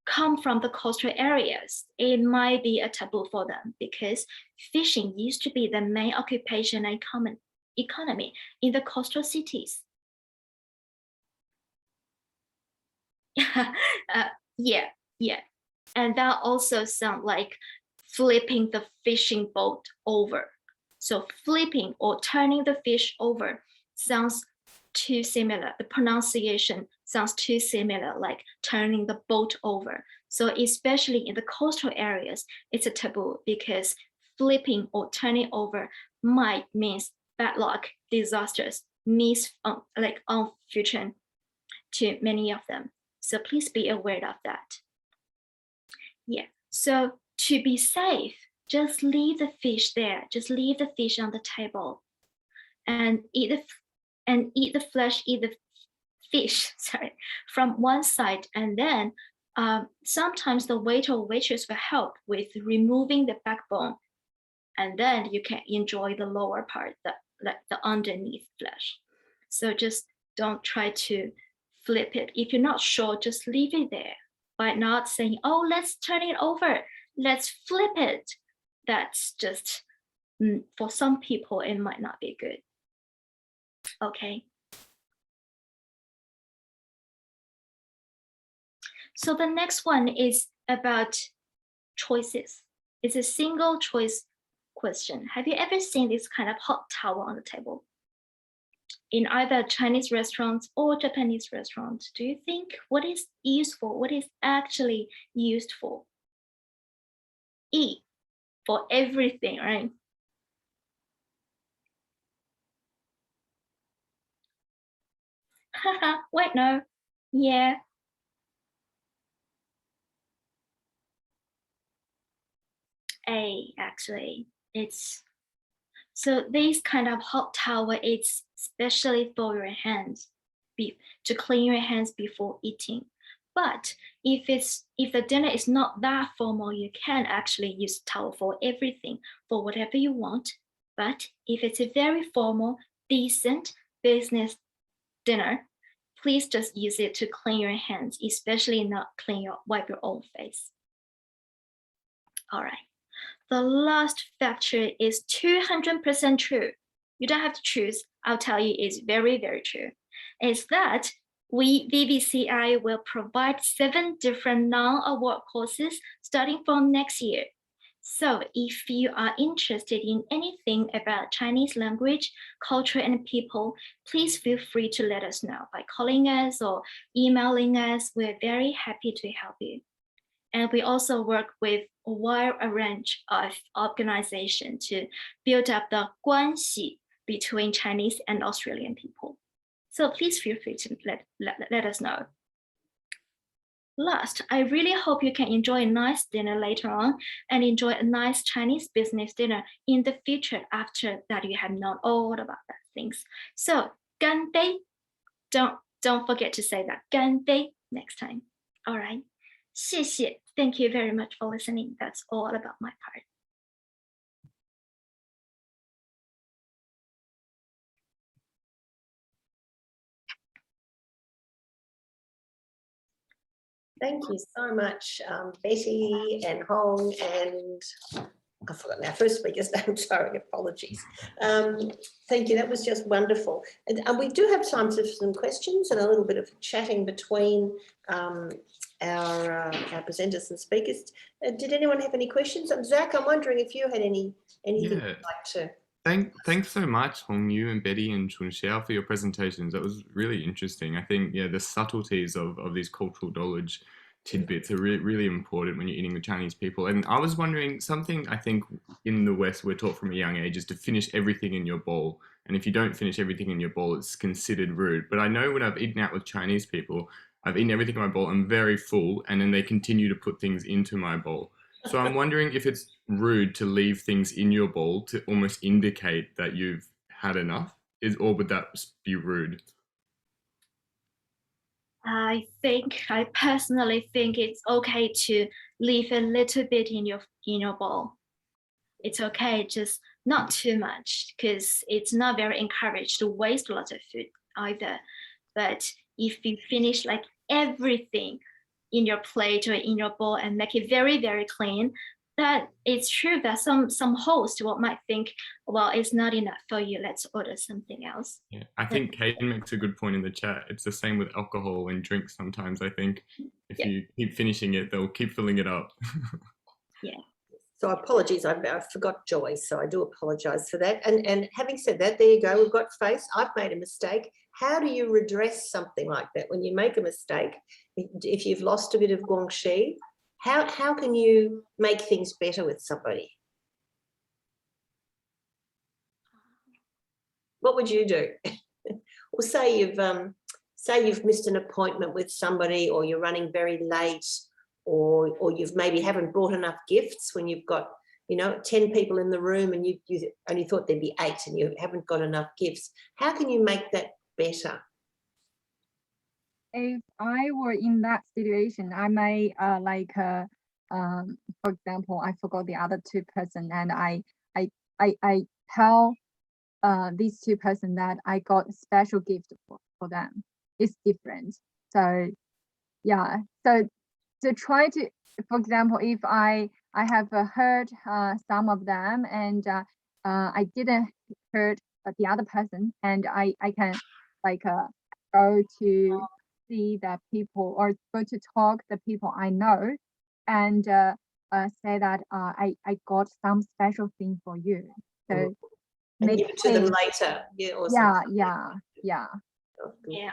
come from the coastal areas, it might be a taboo for them because fishing used to be the main occupation and common economy in the coastal cities. Yeah. And that also sounds like flipping the fishing boat over. So flipping or turning the fish over sounds too similar. The pronunciation sounds too similar, like turning the boat over. So especially in the coastal areas, it's a taboo because flipping or turning over might mean bad luck, disasters, unfortunate to many of them. So please be aware of that. Yeah, so to be safe, just leave the fish there. Just leave the fish on the table and eat the flesh, eat the fish, sorry, from one side. And then sometimes the waiter or waitress will help with removing the backbone. And then you can enjoy the lower part, the underneath flesh. So just don't try to flip it. If you're not sure, just leave it there by not saying, oh, let's turn it over, let's flip it. That's just, for some people, it might not be good. Okay. So the next one is about choices. It's a single choice question. Have you ever seen this kind of hot towel on the table in either Chinese restaurants or Japanese restaurants? Do you think what is useful, what is actually used for? E, for everything, right? Haha, wait, no. Yeah. A, actually, it's so this kind of hot towel, it's especially for your hands, to clean your hands before eating. But if the dinner is not that formal, you can actually use towel for everything, for whatever you want. But if it's a very formal, decent business dinner, please just use it to clean your hands, especially not wipe your own face. All right. The last factor is 200% true. You don't have to choose. I'll tell you it's very, very true. Is that we, VBCI, will provide 7 different non-award courses starting from next year. So if you are interested in anything about Chinese language, culture, and people, please feel free to let us know by calling us or emailing us. We're very happy to help you. And we also work with a wide range of organizations to build up the 关系 between Chinese and Australian people. So please feel free to let us know. Last, I really hope you can enjoy a nice dinner later on and enjoy a nice Chinese business dinner in the future after that you have known all about that things. So, 干杯, don't forget to say that 干杯 next time. All right. 谢谢. Thank you very much for listening. That's all about my part. Thank you so much, Betty and Hong, and I've forgotten our first speaker's name, sorry, apologies. Thank you, that was just wonderful. And we do have time for some questions and a little bit of chatting between our presenters and speakers. Did anyone have any questions? Zach, I'm wondering if you had anything you'd like to. Thanks so much, Hong Yu and Betty and Chun Xiao, for your presentations. That was really interesting. I think, yeah, the subtleties of these cultural knowledge tidbits are really important when you're eating with Chinese people. And I was wondering, something I think in the West we're taught from a young age is to finish everything in your bowl. And if you don't finish everything in your bowl, it's considered rude. But I know when I've eaten out with Chinese people, I've eaten everything in my bowl, I'm very full, and then they continue to put things into my bowl. So I'm wondering if it's rude to leave things in your bowl to almost indicate that you've had enough, or would that be rude? I personally think it's okay to leave a little bit in your bowl. It's okay, just not too much, because it's not very encouraged to waste a lot of food either. But if you finish like everything in your plate or in your bowl and make it very, very clean, that it's true that some host might think, well, it's not enough for you, let's order something else. Yeah, I think Kate makes a good point in the chat. It's the same with alcohol and drinks sometimes. I think if you keep finishing it, they'll keep filling it up. Yeah. So apologies, I forgot Joy, so I do apologise for that. And having said that, there you go, we've got Face. I've made a mistake. How do you redress something like that? When you make a mistake, if you've lost a bit of guangxi, how can you make things better with somebody? What would you do? Or say you've missed an appointment with somebody, or you're running very late, or you've maybe haven't brought enough gifts when you've got, you know, 10 people in the room and you only thought there'd be 8 and you haven't got enough gifts. How can you make that better? If I were in that situation, I may for example, I forgot the other 2 person, and I tell these 2 person that I got a special gift for them. It's different. So yeah, so to try to, for example, if I have heard some of them and I didn't heard the other person, and I can go to see the people, or go to talk the people I know, and say that I got some special thing for you. So and give it to them later. Yeah. Or yeah. Yeah.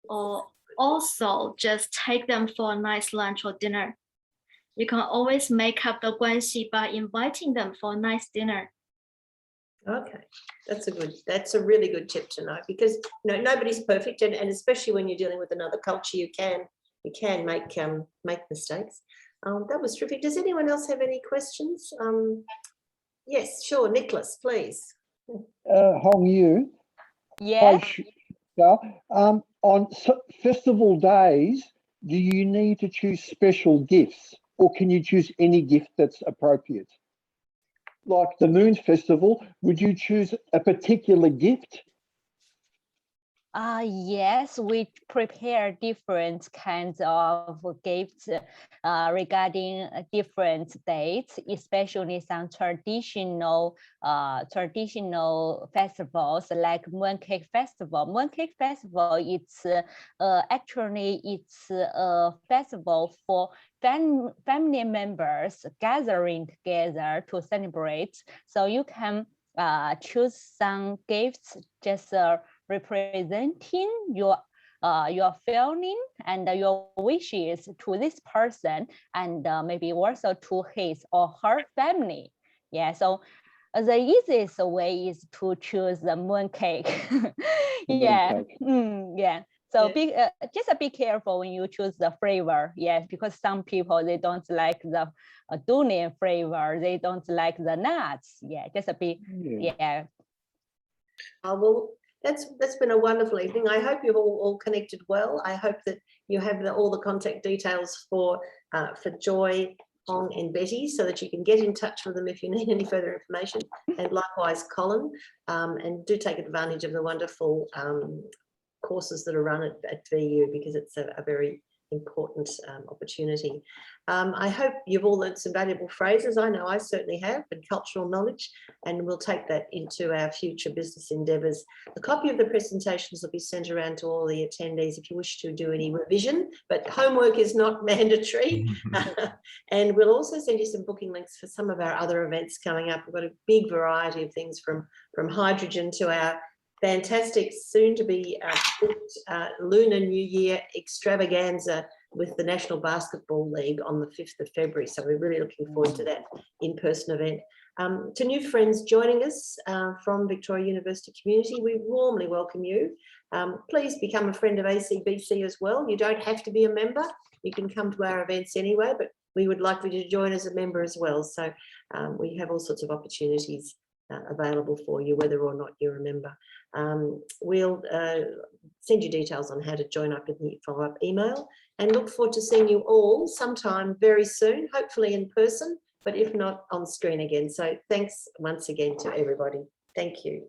Or also just take them for a nice lunch or dinner. You can always make up the guanxi by inviting them for a nice dinner. Okay, that's a really good tip to know, because you know, nobody's perfect, and especially when you're dealing with another culture, you can make mistakes. That was terrific. Does anyone else have any questions? Yes, sure, Nicholas, please. Hong Yu. Yeah. On festival days, do you need to choose special gifts, or can you choose any gift that's appropriate? Like the Moon Festival, would you choose a particular gift? Yes, we prepare different kinds of gifts regarding different dates, especially some traditional festivals like Mooncake Festival. Mooncake Festival, it's actually a festival for family members gathering together to celebrate. So you can choose some gifts just representing your feeling and your wishes to this person, and maybe also to his or her family. Yeah, so the easiest way is to choose the mooncake. Yeah. Yeah. So just be careful when you choose the flavor. Yes, because some people, they don't like the durian flavor. They don't like the nuts. Yeah, just be, yeah. Well, that's been a wonderful evening. I hope you've all connected well. I hope that you have all the contact details for Joy, Hong and Betty, so that you can get in touch with them if you need any further information, and likewise Colin, and do take advantage of the wonderful courses that are run at VU, because it's a very important opportunity. I hope you've all learned some valuable phrases. I know I certainly have, and cultural knowledge, and we'll take that into our future business endeavours. A copy of the presentations will be sent around to all the attendees if you wish to do any revision, but homework is not mandatory. And we'll also send you some booking links for some of our other events coming up. We've got a big variety of things, from hydrogen to our fantastic soon-to-be Lunar New Year extravaganza with the National Basketball League on the 5th of February. So we're really looking forward to that in-person event. To new friends joining us from Victoria University community, we warmly welcome you. Please become a friend of ACBC as well. You don't have to be a member. You can come to our events anyway, but we would like you to join as a member as well. So we have all sorts of opportunities available for you, whether or not you're a member. We'll send you details on how to join up in the follow-up email, and look forward to seeing you all sometime very soon, hopefully in person, but if not, on screen again. So thanks once again to everybody. Thank you.